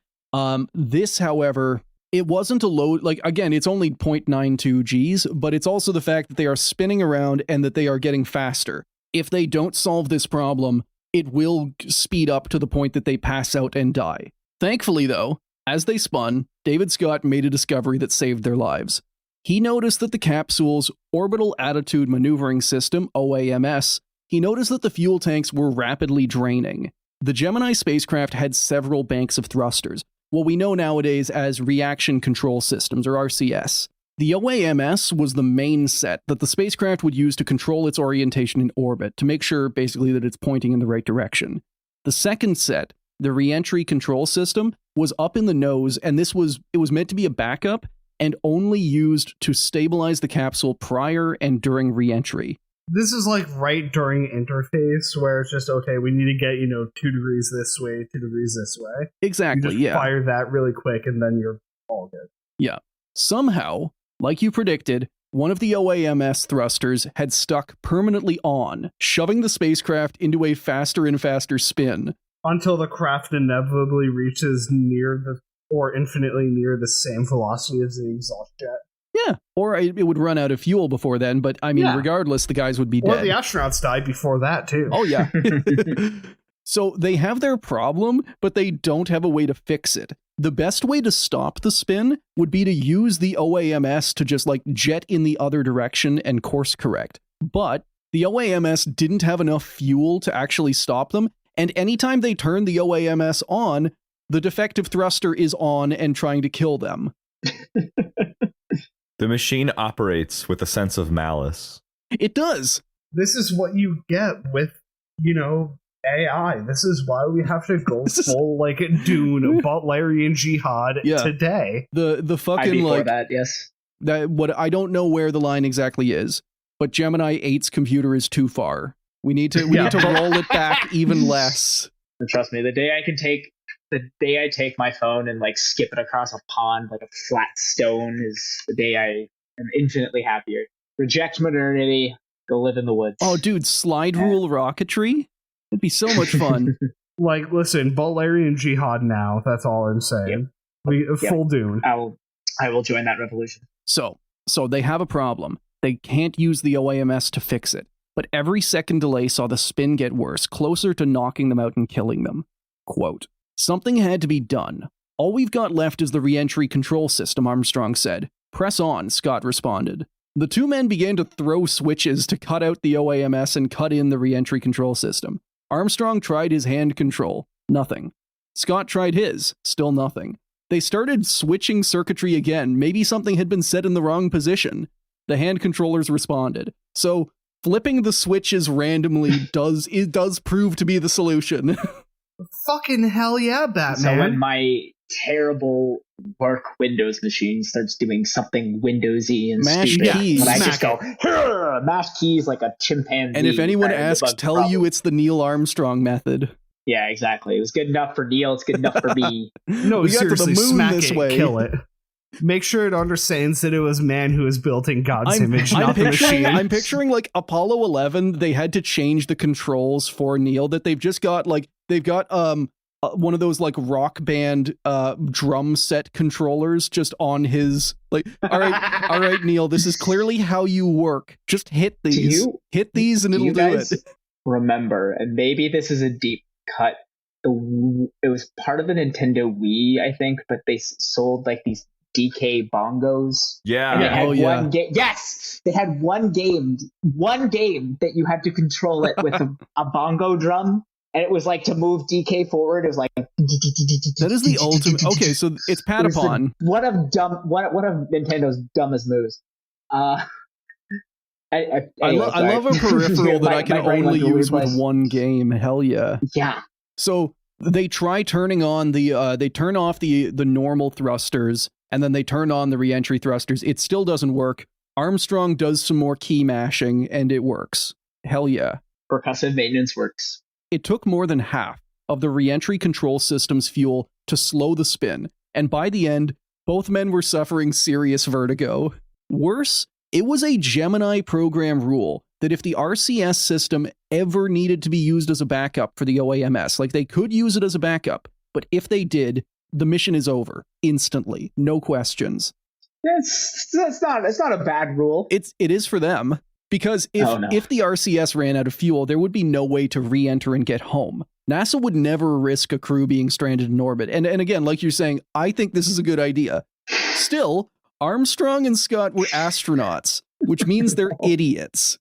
This, however, it wasn't a load, like, again, it's only 0.92 Gs, but it's also the fact that they are spinning around and that they are getting faster. If they don't solve this problem, it will speed up to the point that they pass out and die. Thankfully, though, as they spun, David Scott made a discovery that saved their lives. he noticed that the capsule's Orbital Attitude Maneuvering System, OAMS, he noticed that the fuel tanks were rapidly draining. The Gemini spacecraft had several banks of thrusters, what we know nowadays as Reaction Control Systems, or RCS. The OAMS was the main set that the spacecraft would use to control its orientation in orbit, to make sure basically that it's pointing in the right direction. The second set, the Reentry Control System, was up in the nose, and it was meant to be a backup and only used to stabilize the capsule prior and during reentry. This is like right during interface where it's just, okay, we need to get, 2 degrees this way, 2 degrees this way. Exactly, you just yeah. fire that really quick and then you're all good. Yeah. Somehow, like you predicted, one of the OAMS thrusters had stuck permanently on, shoving the spacecraft into a faster and faster spin. Until the craft inevitably reaches infinitely near the same velocity as the exhaust jet. Yeah, or it would run out of fuel before then, but I mean, regardless, the guys would be dead. Or the astronauts died before that, too. Oh, yeah. So they have their problem, but they don't have a way to fix it. The best way to stop the spin would be to use the OAMS to just jet in the other direction and course correct. But the OAMS didn't have enough fuel to actually stop them, and anytime they turn the OAMS on, the defective thruster is on and trying to kill them. The machine operates with a sense of malice. It does. This is what you get with, AI. This is why we have to go full Dune, Butlerian Jihad today. The fucking that, yes. That what I don't know where the line exactly is, but Gemini 8's computer is too far. We need to roll it back even less. And trust me, the day I take my phone and skip it across a pond like a flat stone is the day I am infinitely happier. Reject modernity, go live in the woods. Oh, dude, slide rule rocketry? It'd be so much fun. Listen, Butlerian Jihad now. That's all I'm saying. Full Dune. I will join that revolution. So they have a problem. They can't use the OAMS to fix it. But every second delay saw the spin get worse, closer to knocking them out and killing them. Quote, "Something had to be done. All we've got left is the reentry control system," Armstrong said. "Press on," Scott responded. The two men began to throw switches to cut out the OAMS and cut in the reentry control system. Armstrong tried his hand control. Nothing. Scott tried his. Still nothing. They started switching circuitry again. Maybe something had been set in the wrong position. The hand controllers responded. So, flipping the switches randomly does prove to be the solution. Fucking hell yeah, Batman. So when my terrible work Windows machine starts doing something Windowsy and mash stupid, keys. when I just go, mash keys like a chimpanzee. And if anyone asks, tell you it's the Neil Armstrong method. Yeah, exactly. It was good enough for Neil. It's good enough for me. No, We got to the seriously, moon smack this it, way. kill it. Make sure it understands that it was man who was built in God's image, not the machine. I'm picturing Apollo 11. They had to change the controls for Neil. That they've just got one of those Rock Band drum set controllers just on his all right Neil, this is clearly how you work. Just hit these, and it'll do it. Remember, and maybe this is a deep cut. It was part of the Nintendo Wii, I think, but they sold these DK bongos. Yeah. And they had yeah. one game. Yes, they had one game that you had to control it with a bongo drum, and it was to move DK forward. It was that is the ultimate. Okay, so it's Patapon. One of Nintendo's dumbest moves. I love a peripheral that I can only use with one game. Hell yeah. Yeah. So they try turning on they turn off the normal thrusters, and then they turn on the reentry thrusters. It still doesn't work. Armstrong does some more key mashing, and it works. Hell yeah. Percussive maintenance works. It took more than half of the reentry control system's fuel to slow the spin, and by the end, both men were suffering serious vertigo. Worse, it was a Gemini program rule that if the RCS system ever needed to be used as a backup for the OAMS, they could use it as a backup, but if they did, the mission is over instantly, no questions. It's not a bad rule. It is for them, because if the RCS ran out of fuel, there would be no way to re-enter and get home. NASA would never risk a crew being stranded in orbit. And again, like you're saying, I think this is a good idea. Still, Armstrong and Scott were astronauts, which means they're idiots.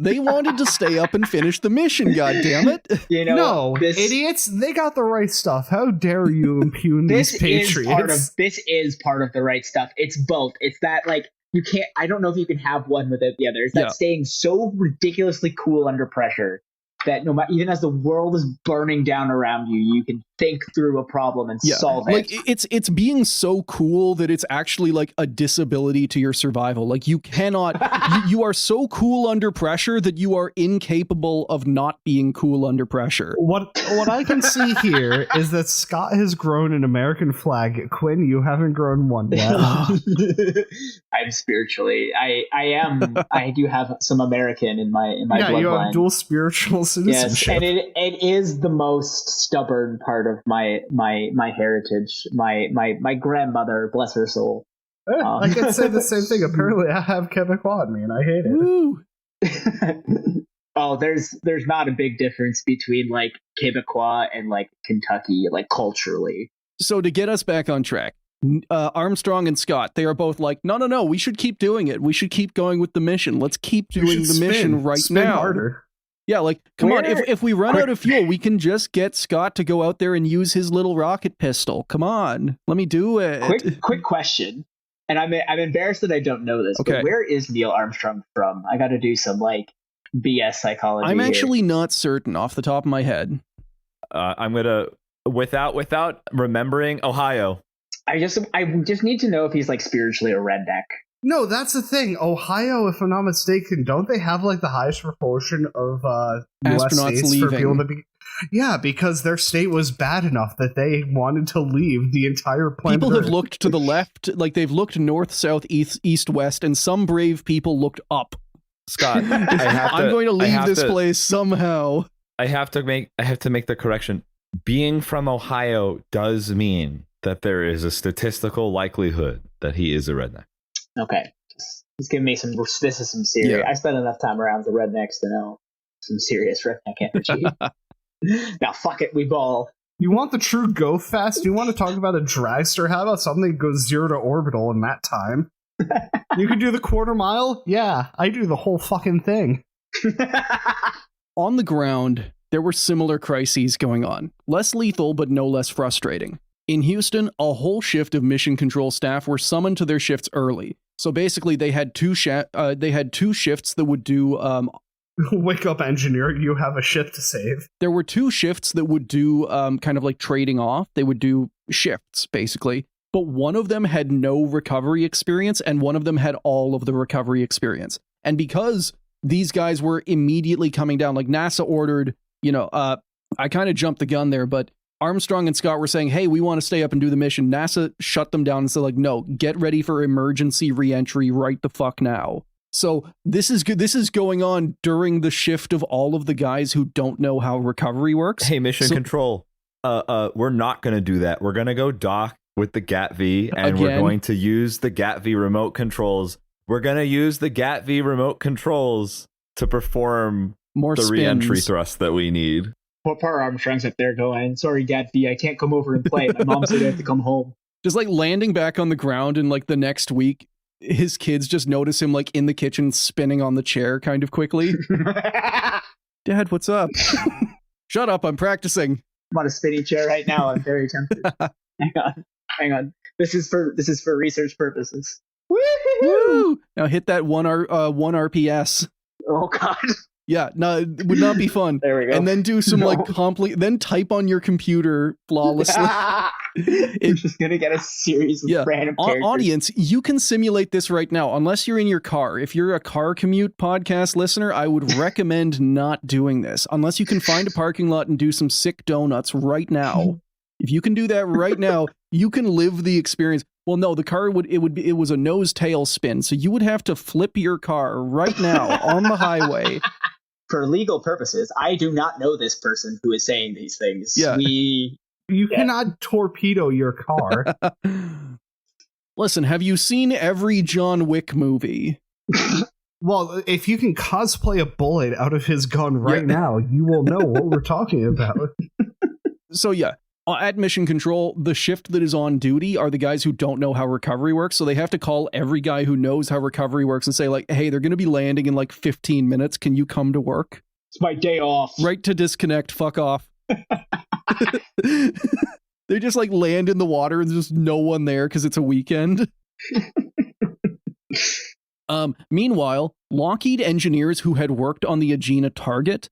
They wanted to stay up and finish the mission, goddammit. You know, No, this, idiots, they got the right stuff. How dare you impugn this these patriots? this is part of the right stuff. It's both. It's that, like, you can't, I don't know if you can have one without the other. It's that staying so ridiculously cool under pressure that no matter, even as the world is burning down around you, you can think through a problem and solve it. Like it's being so cool that it's actually like a disability to your survival. Like you cannot, you are so cool under pressure that you are incapable of not being cool under pressure. What I can see here is that Scott has grown an American flag. Quinn, you haven't grown one yet. I'm spiritually, I do have some American in my bloodline. You have dual spiritual citizenship. Yes, and it is the most stubborn part of my heritage. My grandmother, bless her soul. I can say the same thing. Apparently, I have Quebecois in me, and I hate it. Woo. Oh, there's not a big difference between like Quebecois and like Kentucky, like culturally. So to get us back on track, Armstrong and Scott, they are both like, no, we should keep doing it. We should keep going with the mission. Let's keep doing the mission right spin now. Harder. Yeah, like, come on, if we run out of fuel, we can just get Scott to go out there and use his little rocket pistol. Come on, let me do it. Quick question, and I'm embarrassed that I don't know this, but where is Neil Armstrong from? I got to do some, like, BS psychology I'm here. actually not certain off the top of my head. I'm gonna, without remembering, Ohio. I just need to know if he's, like, spiritually a redneck. No, that's the thing. Ohio, if I'm not mistaken, don't they have like the highest proportion of US astronauts states leaving? For people to be? Yeah, because their state was bad enough that they wanted to leave the entire planet. People have Earth. looked to the left, like they've looked north, south, east, west, and some brave people looked up. Scott, I'm going to leave this place somehow. I have to make the correction. Being from Ohio does mean that there is a statistical likelihood that he is a redneck. Okay, he's giving me some. This is some serious. Yeah. I spent enough time around the rednecks to know some serious redneck energy. Now, fuck it, we ball. You want the true go fast? You want to talk about a dragster? How about something that goes 0 to orbital in that time? You can do the quarter mile? Yeah, I do the whole fucking thing. On the ground, there were similar crises going on. Less lethal, but no less frustrating. In Houston, a whole shift of mission control staff were summoned to their shifts early. So basically, they had two shifts that would do. Wake up, engineer! You have a shift to save. There were 2 shifts that would do kind of like trading off. They would do shifts basically, but one of them had no recovery experience, and one of them had all of the recovery experience. And because these guys were immediately coming down, like NASA ordered, I kind of jumped the gun there, but Armstrong and Scott were saying, hey, we want to stay up and do the mission. NASA shut them down and said, like, no, get ready for emergency reentry right the fuck now. So this is good. This is going on during the shift of all of the guys who don't know how recovery works. Hey, mission control. We're not going to do that. We're going to go dock with the GAT-V, and we're going to use the GAT-V remote controls. We're going to use the GAT-V remote controls to perform more the spins. reentry thrust that we need. Poor Armstrong's up there going, sorry, GAT-V, I can't come over and play. My mom said I have to come home. Just like landing back on the ground in like the next week, his kids just notice him like in the kitchen spinning on the chair kind of quickly. Dad, what's up? Shut up, I'm practicing. I'm on a spinning chair right now. I'm very tempted. Hang on. This is for research purposes. Woo! Now hit that 1 RPS. Oh god. Yeah, no, it would not be fun. There we go. And then do some then type on your computer flawlessly. It's just gonna get a series of random characters. Audience, you can simulate this right now, unless you're in your car. If you're a car commute podcast listener, I would recommend not doing this, unless you can find a parking lot and do some sick donuts right now. If you can do that right now, you can live the experience. Well, no, the car it was a nose tail spin, so you would have to flip your car right now on the highway. For legal purposes, I do not know this person who is saying these things. Yeah. You cannot torpedo your car. Listen, have you seen every John Wick movie? Well, if you can cosplay a bullet out of his gun right now, you will know what we're talking about. So yeah, At Mission Control, the shift that is on duty are the guys who don't know how recovery works, so they have to call every guy who knows how recovery works and say, like, hey, they're going to be landing in like 15 minutes. Can you come to work? It's my day off. Right to disconnect. Fuck off. They just like land in the water and there's just no one there because it's a weekend. Meanwhile, Lockheed engineers who had worked on the Agena target,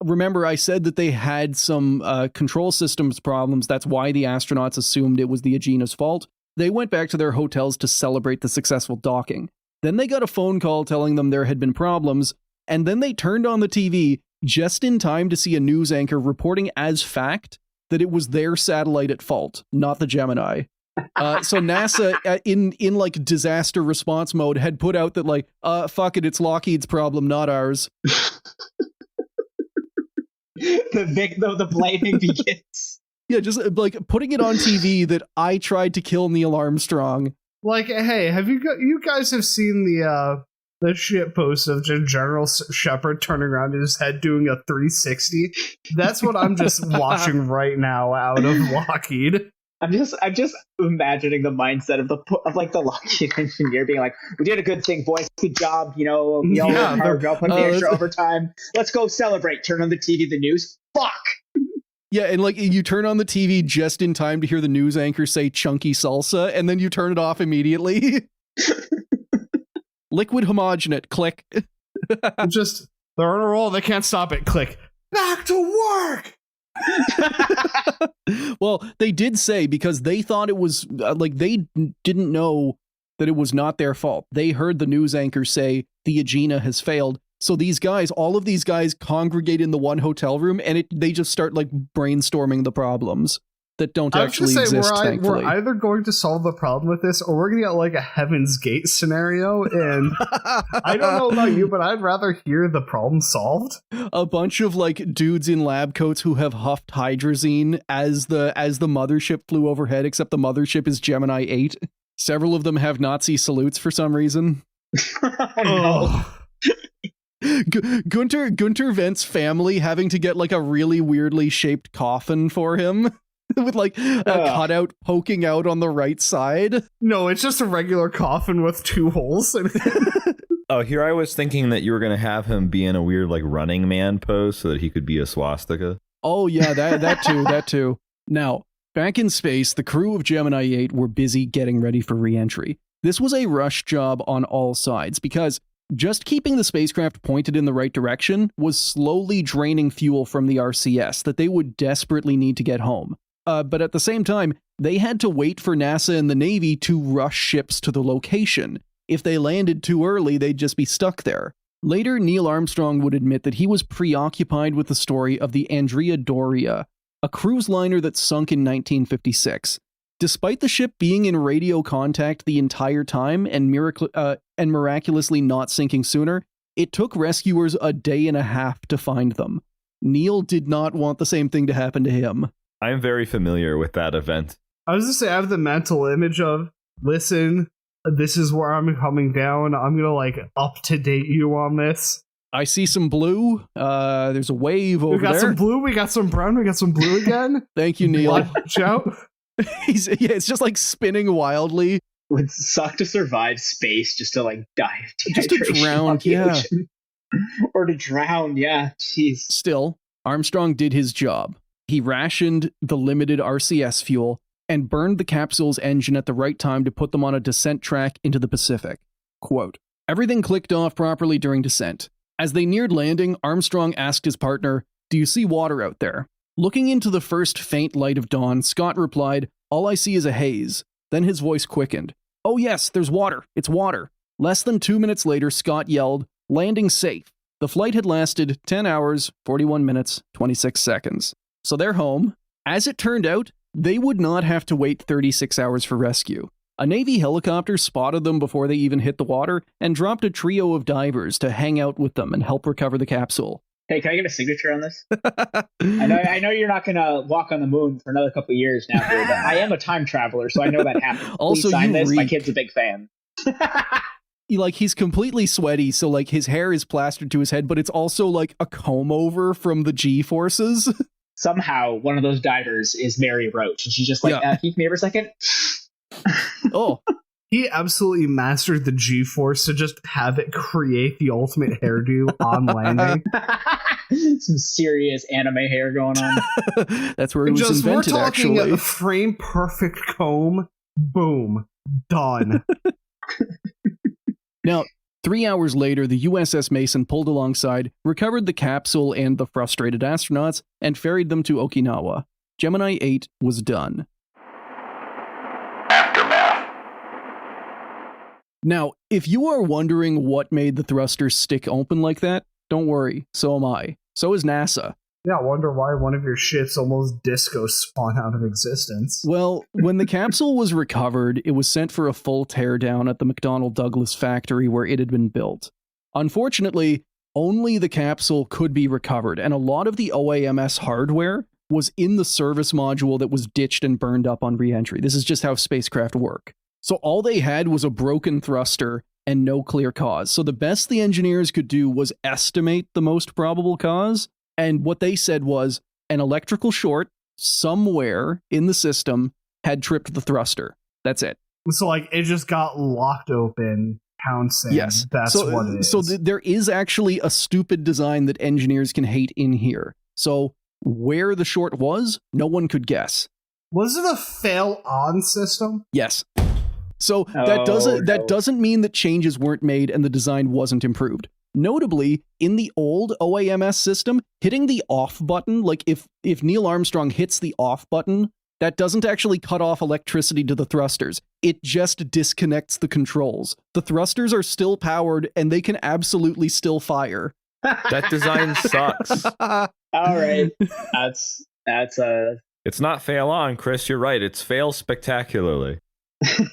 remember I said that they had some control systems problems. That's why the astronauts assumed it was the Agena's fault. They went back to their hotels to celebrate the successful docking. Then they got a phone call telling them there had been problems, and then they turned on the TV just in time to see a news anchor reporting as fact that it was their satellite at fault, not the Gemini. So NASA, in like disaster response mode, had put out that like, fuck it, it's Lockheed's problem, not ours. The blaming begins. Yeah, just like putting it on TV that I tried to kill Neil Armstrong. Like, hey, have you guys have seen the shit post of General Shepard turning around in his head doing a 360? That's what I'm just watching right now out of Lockheed. I'm just imagining the mindset of the Lockheed engineer being like, "We did a good thing, boys. Good job. You know, we all worked hard. We all put in the extra overtime. Let's go celebrate." Turn on the TV. The news. Fuck. Yeah, and like you turn on the TV just in time to hear the news anchor say "chunky salsa," and then you turn it off immediately. Liquid homogenate. Click. Just they're on a roll. They can't stop it. Click. Back to work. Well, they did say, because they thought it was they didn't know that it was not their fault. They heard the news anchor say the Agena has failed. So all of these guys congregate in the one hotel room, and they just start like brainstorming the problems that don't actually exist. Thankfully, we're either going to solve the problem with this, or we're going to get like a Heaven's Gate scenario. And I don't know about you, but I'd rather hear the problem solved. A bunch of like dudes in lab coats who have huffed hydrazine as the mothership flew overhead, except the mothership is Gemini 8. Several of them have Nazi salutes for some reason. No. Gunter Vent's family having to get like a really weirdly shaped coffin for him. With like a cutout poking out on the right side. No, it's just a regular coffin with 2 holes in it. Oh, here I was thinking that you were going to have him be in a weird like Running Man pose so that he could be a swastika. Oh yeah, that too. Now, back in space, the crew of Gemini 8 were busy getting ready for re-entry. This was a rush job on all sides because just keeping the spacecraft pointed in the right direction was slowly draining fuel from the RCS that they would desperately need to get home. But at the same time, they had to wait for NASA and the Navy to rush ships to the location. If they landed too early, they'd just be stuck there. Later, Neil Armstrong would admit that he was preoccupied with the story of the Andrea Doria, a cruise liner that sunk in 1956. Despite the ship being in radio contact the entire time and miraculously not sinking sooner, it took rescuers a day and a half to find them. Neil did not want the same thing to happen to him. I'm very familiar with that event. I was just saying, I have the mental image of, listen, this is where I'm coming down. I'm going to like up to date you on this. I see some blue. There's a wave over there. We got some blue. We got some brown. We got some blue again. Thank you, Neil. Watch out. It's just like spinning wildly. It would suck to survive space just to like die of just to drown, yeah. Or to drown, yeah. Jeez. Still, Armstrong did his job. He rationed the limited RCS fuel and burned the capsule's engine at the right time to put them on a descent track into the Pacific. Quote, everything clicked off properly during descent. As they neared landing, Armstrong asked his partner, "Do you see water out there?" Looking into the first faint light of dawn, Scott replied, "All I see is a haze." Then his voice quickened. "Oh yes, there's water. It's water." Less than 2 minutes later, Scott yelled, "Landing safe." The flight had lasted 10 hours, 41 minutes, 26 seconds. So they're home. As it turned out, they would not have to wait 36 hours for rescue. A Navy helicopter spotted them before they even hit the water and dropped a trio of divers to hang out with them and help recover the capsule. Hey, can I get a signature on this? I know you're not going to walk on the moon for another couple of years now, but I am a time traveler, so I know that happens. Also, please sign this. Reek. My kid's a big fan. He's completely sweaty, so like his hair is plastered to his head, but it's also like a comb over from the G-forces. somehow one of those divers is Mary Roach, and she's just like, Yeah. can you come here for a second? Oh, He absolutely mastered the G-force to just have it create the ultimate hairdo on landing. Some serious anime hair going on. that's where it was Just we're invented, talking actually. a frame perfect comb. Boom. Done. Now, 3 hours later, the USS Mason pulled alongside, recovered the capsule and the frustrated astronauts, and ferried them to Okinawa. Gemini 8 was done. Aftermath. Now, if you are wondering what made the thrusters stick open like that, don't worry, so am I. So is NASA. Yeah, I wonder why one of your ships almost disco spun out of existence. Well, when the capsule was recovered, it was sent for a full teardown at the McDonnell Douglas factory where it had been built. Unfortunately, only the capsule could be recovered, and a lot of the OAMS hardware was in the service module that was ditched and burned up on re-entry. This is just how spacecraft work. So all they had was a broken thruster and no clear cause. So the best the engineers could do was estimate the most probable cause, and what they said was an electrical short somewhere in the system had tripped the thruster. That's it. So, like, it just got locked open, pouncing. Yes. That's so, what it is. So there is actually a stupid design that engineers can hate in here. So where the short was, no one could guess. Was it a fail-on system? Yes. So that no. doesn't mean that changes weren't made and the design wasn't improved. Notably, in the old OAMS system, hitting the off button, like if Neil Armstrong hits the off button, that doesn't actually cut off electricity to the thrusters. It just disconnects the controls. The thrusters are still powered and they can absolutely still fire. That design sucks. All right, that's It's not fail on, Chris. You're right. It's fail spectacularly.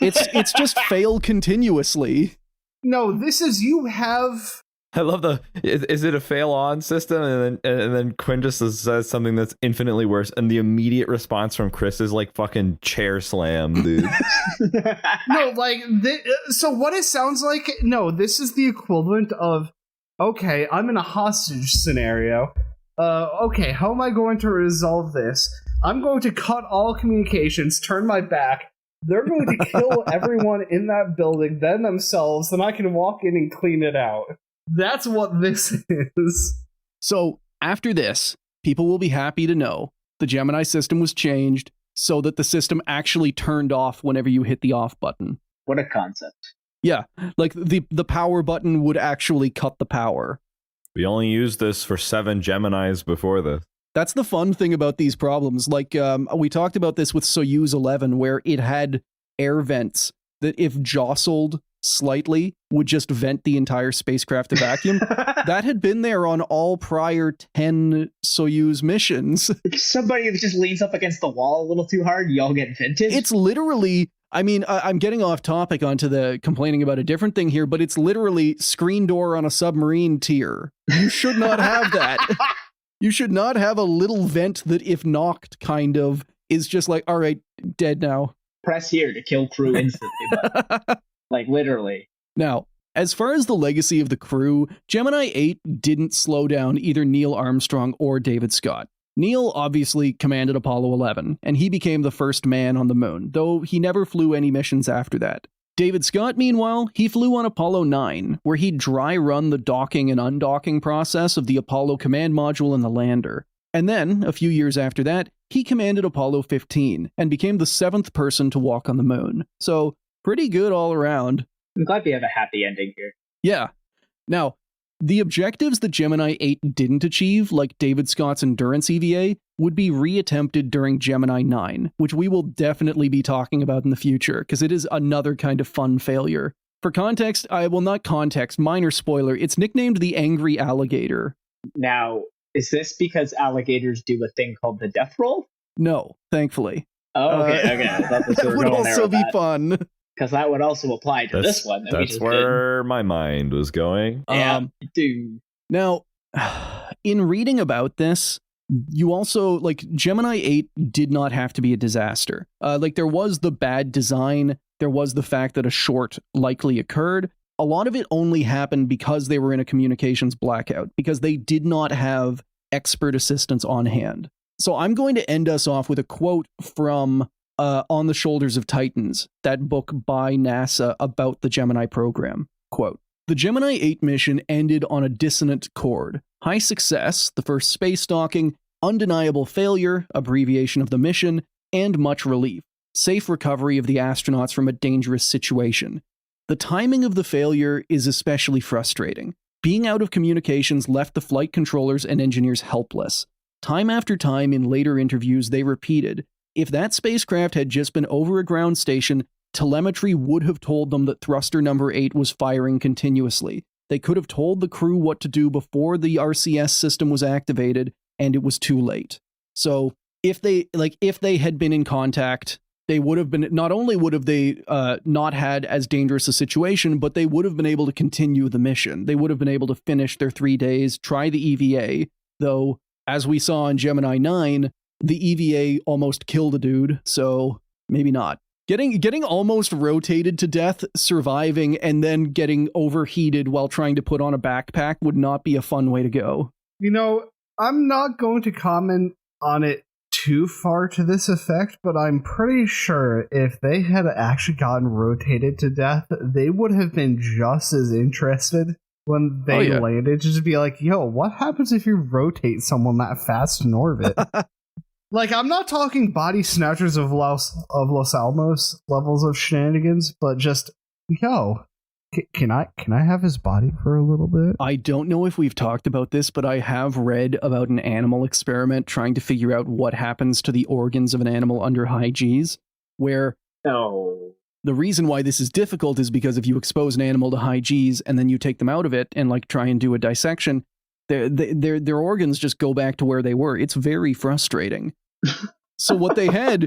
It's just fail continuously. No, this is you have... I love is it a fail on system? And then Quinn just says something that's infinitely worse. And the immediate response from Chris is like fucking chair slam, dude. No, like, so what it sounds like, no, this is the equivalent of, okay, I'm in a hostage scenario. Okay, how am I going to resolve this? I'm going to cut all communications, turn my back. They're going to kill everyone in that building, then themselves, then I can walk in and clean it out. That's what this is. So after this, people will be happy to know the Gemini system was changed so that the system actually turned off whenever you hit the off button. what a concept. Yeah, like the power button would actually cut the power. We only used this for 7 Geminis before this. That's the fun thing about these problems. Like, we talked about this with Soyuz 11, where it had air vents that if jostled slightly would just vent the entire spacecraft to vacuum. That had been there on all prior 10 Soyuz missions. If somebody just leans up against the wall a little too hard, y'all get vented. It's literally, I mean, I'm getting off topic onto the complaining about a different thing here, but it's literally screen door on a submarine tier. You should not have that. You should not have a little vent that, if knocked, kind of, is just like, all right, dead now. Press here to kill crew instantly. But, like, literally. Now, as far as the legacy of the crew, Gemini 8 didn't slow down either Neil Armstrong or David Scott. Neil obviously commanded Apollo 11, and he became the first man on the moon, though he never flew any missions after that. David Scott, meanwhile, he flew on Apollo 9, where he dry run the docking and undocking process of the Apollo command module and the lander. And then, a few years after that, he commanded Apollo 15, and became the 7th person to walk on the moon. So, pretty good all around. I'm glad we have a happy ending here. Yeah. Now, the objectives that Gemini 8 didn't achieve, like David Scott's endurance EVA, would be reattempted during Gemini 9, which we will definitely be talking about in the future, because it is another kind of fun failure. For context, minor spoiler, it's nicknamed the Angry Alligator. Now, is this because alligators do a thing called the death roll? No, thankfully. Oh, okay. I thought this That would also be fun. Because that would also apply to this one. That's where my mind was going. Yeah, dude. Now, in reading about this, you also, like, Gemini 8 did not have to be a disaster. Like, there was the bad design, there was the fact that a short likely occurred. A lot of it only happened because they were in a communications blackout, because they did not have expert assistance on hand. So I'm going to end us off with a quote from On the Shoulders of Titans, that book by NASA about the Gemini program. Quote, "The Gemini 8 mission ended on a dissonant chord. High success, the first space docking, undeniable failure, abbreviation of the mission, and much relief. Safe recovery of the astronauts from a dangerous situation. The timing of the failure is especially frustrating. Being out of communications left the flight controllers and engineers helpless. Time after time in later interviews, they repeated, if that spacecraft had just been over a ground station, telemetry would have told them that thruster number 8 was firing continuously. They could have told the crew what to do before the RCS system was activated, and it was too late. So if they had been in contact, they would have been, not only would have they not had as dangerous a situation, but they would have been able to continue the mission. They would have been able to finish their 3 days, try the EVA, though, as we saw in Gemini 9, the EVA almost killed a dude, so maybe not. Getting almost rotated to death, surviving, and then getting overheated while trying to put on a backpack would not be a fun way to go. You know, I'm not going to comment on it too far to this effect, but I'm pretty sure if they had actually gotten rotated to death, they would have been just as interested when they landed, just to be like, yo, what happens if you rotate someone that fast in orbit? Like, I'm not talking body snatchers of Los Alamos levels of shenanigans, but just, yo, can I have his body for a little bit? I don't know if we've talked about this, but I have read about an animal experiment trying to figure out what happens to the organs of an animal under high Gs, where the reason why this is difficult is because if you expose an animal to high Gs and then you take them out of it and like try and do a dissection, their organs just go back to where they were. It's very frustrating. So what they had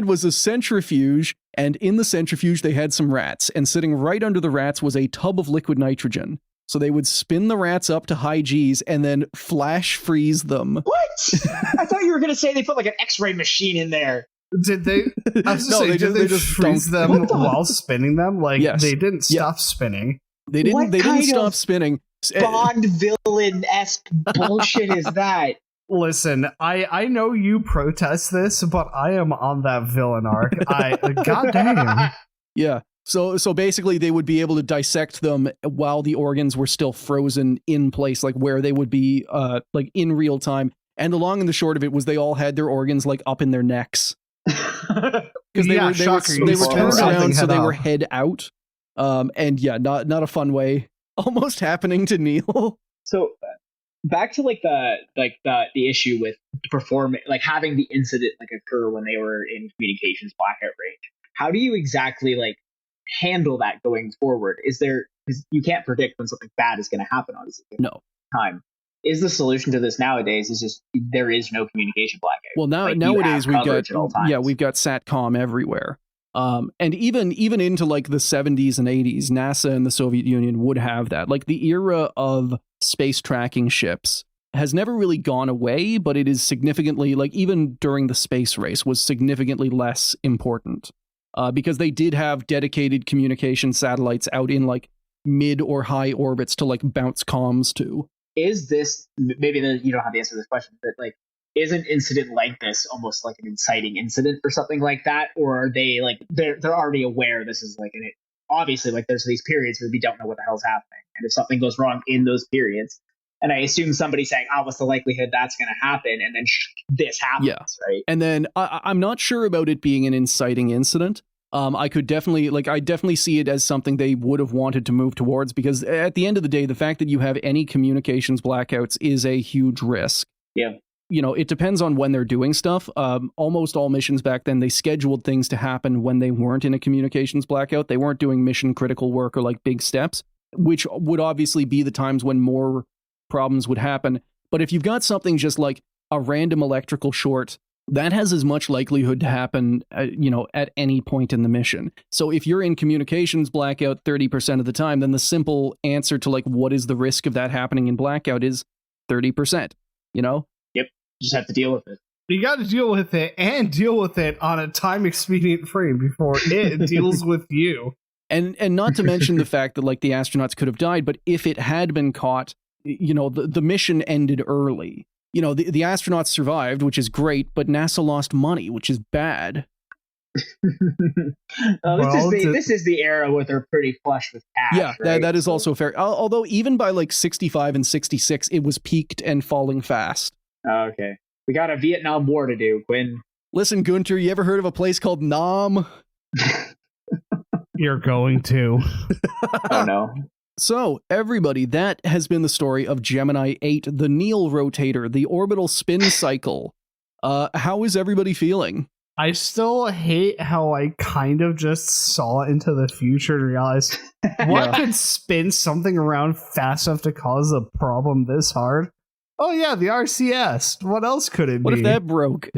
was a centrifuge, and in the centrifuge they had some rats, and sitting right under the rats was a tub of liquid nitrogen. So they would spin the rats up to high Gs and then flash freeze them. What? I thought you were going to say they put like an X-ray machine in there. Did they? I was no, did they just freeze them while spinning them? Like, yes. They didn't stop spinning. They didn't stop spinning. Bond villain-esque bullshit is that? Listen, I know you protest this, but I am on that villain arc. Goddamn. Yeah. So basically they would be able to dissect them while the organs were still frozen in place, like where they would be like in real time. And the long and the short of it was they all had their organs like up in their necks. Because they were turned around, so they were head out. And yeah, not a fun way. Almost happening to Neil. So back to like the issue with performing, like having the incident like occur when they were in communications blackout range. How do you exactly like handle that going forward? Is there, because you can't predict when something bad is going to happen on no time. Is the solution to this nowadays is just there is no communication blackout? Well, nowadays we've got SATCOM everywhere. And even into like the 70s and 80s, NASA and the Soviet Union would have that. Like the era of space tracking ships has never really gone away, but it is significantly, like even during the space race, was significantly less important. Because they did have dedicated communication satellites out in like mid or high orbits to like bounce comms to. Is this, maybe you don't have the answer to this question, but like, is an incident like this almost like an inciting incident for something like that? Or are they like, they're already aware this is like, obviously like there's these periods where we don't know what the hell's happening. And if something goes wrong in those periods, and I assume somebody saying, what's the likelihood that's going to happen? And then this happens, right? And then I'm not sure about it being an inciting incident. I definitely see it as something they would have wanted to move towards, because at the end of the day, the fact that you have any communications blackouts is a huge risk. Yeah. You know, it depends on when they're doing stuff. Almost all missions back then, they scheduled things to happen when they weren't in a communications blackout. They weren't doing mission critical work or like big steps, which would obviously be the times when more problems would happen. But if you've got something just like a random electrical short, that has as much likelihood to happen, at any point in the mission. So if you're in communications blackout 30% of the time, then the simple answer to like, what is the risk of that happening in blackout is 30%, you know? Yep. You just have to deal with it. You got to deal with it, and deal with it on a time expedient frame before it deals with you. And not to mention the fact that like the astronauts could have died, but if it had been caught, the mission ended early. you know, the astronauts survived, which is great, but NASA lost money, which is bad. This is the era where they're pretty flush with cash. Yeah, right? that is also fair. Although even by like 65 and 66, it was peaked and falling fast. Okay. We got a Vietnam War to do, Quinn. Listen, Gunter, you ever heard of a place called Nam? You're going to. Oh, no. So, everybody, that has been the story of Gemini 8, the Neil rotator, the orbital spin cycle. How is everybody feeling? I still hate how I kind of just saw into the future and realized what could spin something around fast enough to cause a problem this hard? Oh yeah, the RCS. What else could it be? What if that broke?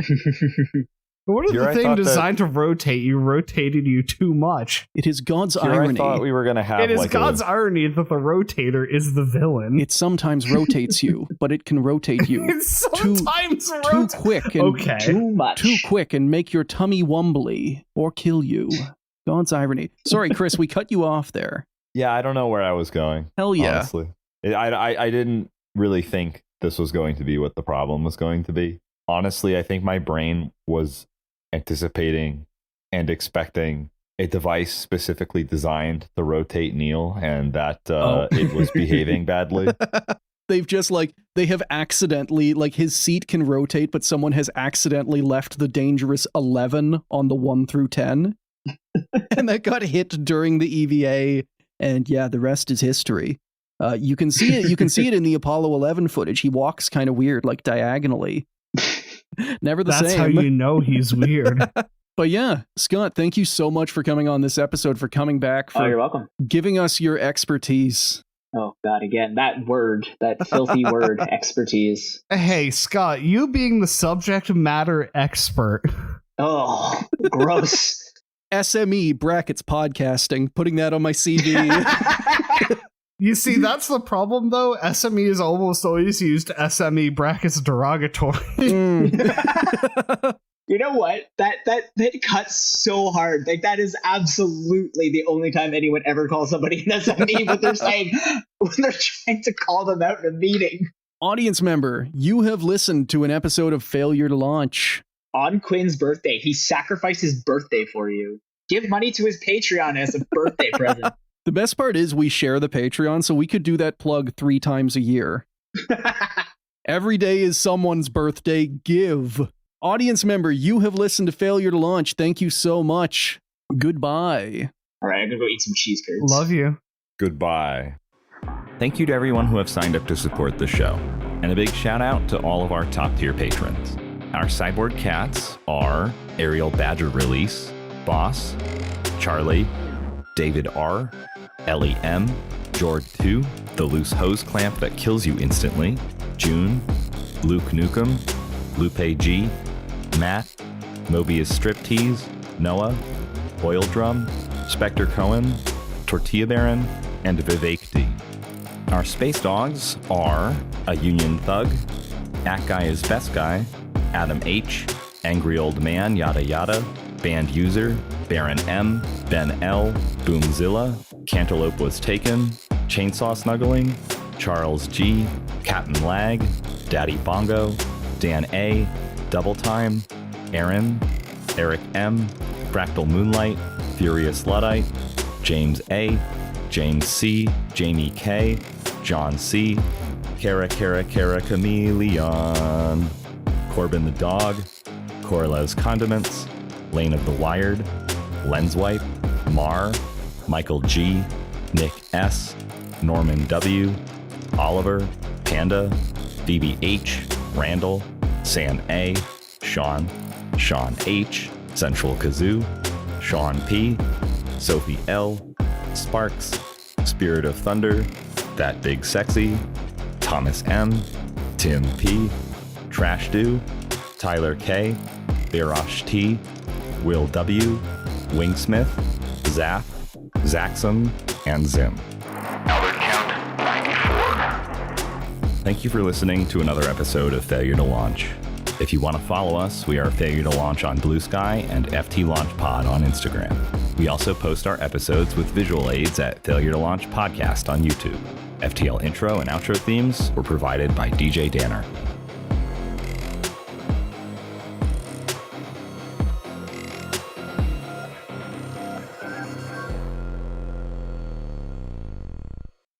What if the thing designed to rotate you rotated you too much? It is God's irony. I thought we were going to have It is God's irony that the rotator is the villain. It sometimes rotates you, but it can rotate you It sometimes too quick and Too much. too quick and make your tummy wumbly or kill you. God's irony. Sorry, Chris, we cut you off there. Yeah, I don't know where I was going. Hell yeah. Honestly. I didn't really think this was going to be what the problem was going to be. Honestly, I think my brain was anticipating and expecting a device specifically designed to rotate Neil, and that it was behaving badly. They've just they have accidentally, his seat can rotate, but someone has accidentally left the dangerous 11 on the 1 through 10. And that got hit during the EVA. And yeah, the rest is history. You can see it. You can see it in the Apollo 11 footage. He walks kind of weird, diagonally. Never the same. That's how you know he's weird. But yeah, Scott, thank you so much for coming on this episode, for coming back, for you're welcome. Giving us your expertise. Oh, God, again, that filthy word, expertise. Hey, Scott, you being the subject matter expert. Oh, gross. SME brackets podcasting, putting that on my CV. You see, that's the problem, though. SME is almost always used SME brackets derogatory. You know what? That cuts so hard. That is absolutely the only time anyone ever calls somebody an SME, but they're saying when they're trying to call them out in a meeting. Audience member, you have listened to an episode of Failure to Launch. On Quinn's birthday, he sacrificed his birthday for you. Give money to his Patreon as a birthday present. The best part is we share the Patreon, so we could do that plug 3 times a year. Every day is someone's birthday. Give. Audience member, you have listened to Failure to Launch. Thank you so much. Goodbye. All right, I'm going to go eat some cheese curds. Love you. Goodbye. Thank you to everyone who have signed up to support the show. And a big shout out to all of our top tier patrons. Our cyborg cats are Ariel Badger Release, Boss, Charlie, David R., Ellie M., Jord 2, The Loose Hose Clamp That Kills You Instantly, June, Luke Nukem, Lupe G., Matt, Mobius Striptease, Noah, Oil Drum, Spectre Cohen, Tortilla Baron, and Vivek D. Our space dogs are A Union Thug, That Guy is Best Guy, Adam H., Angry Old Man, Yada Yada, Band User, Baron M., Ben L., Boomzilla, Cantaloupe Was Taken, Chainsaw Snuggling, Charles G., Captain Lag, Daddy Bongo, Dan A., Double Time, Aaron, Eric M., Fractal Moonlight, Furious Luddite, James A., James C., Jamie K., John C., Kara Chameleon, Corbin the Dog, Corles Condiments, Lane of the Wired, Lens Wipe, Mar, Michael G., Nick S., Norman W., Oliver, Panda, Phoebe H., Randall, Sam A., Sean H., Central Kazoo, Sean P., Sophie L., Sparks, Spirit of Thunder, That Big Sexy, Thomas M., Tim P., Trash Do, Tyler K., Barash T., Will W., Wingsmith, Zap, Zaxum, and Zim. Albert count 94. Thank you for listening to another episode of Failure to Launch. If you want to follow us, we are Failure to Launch on Blue Sky and FT Launch Pod on Instagram. We also post our episodes with visual aids at Failure to Launch Podcast on YouTube. FTL intro and outro themes were provided by DJ Danner.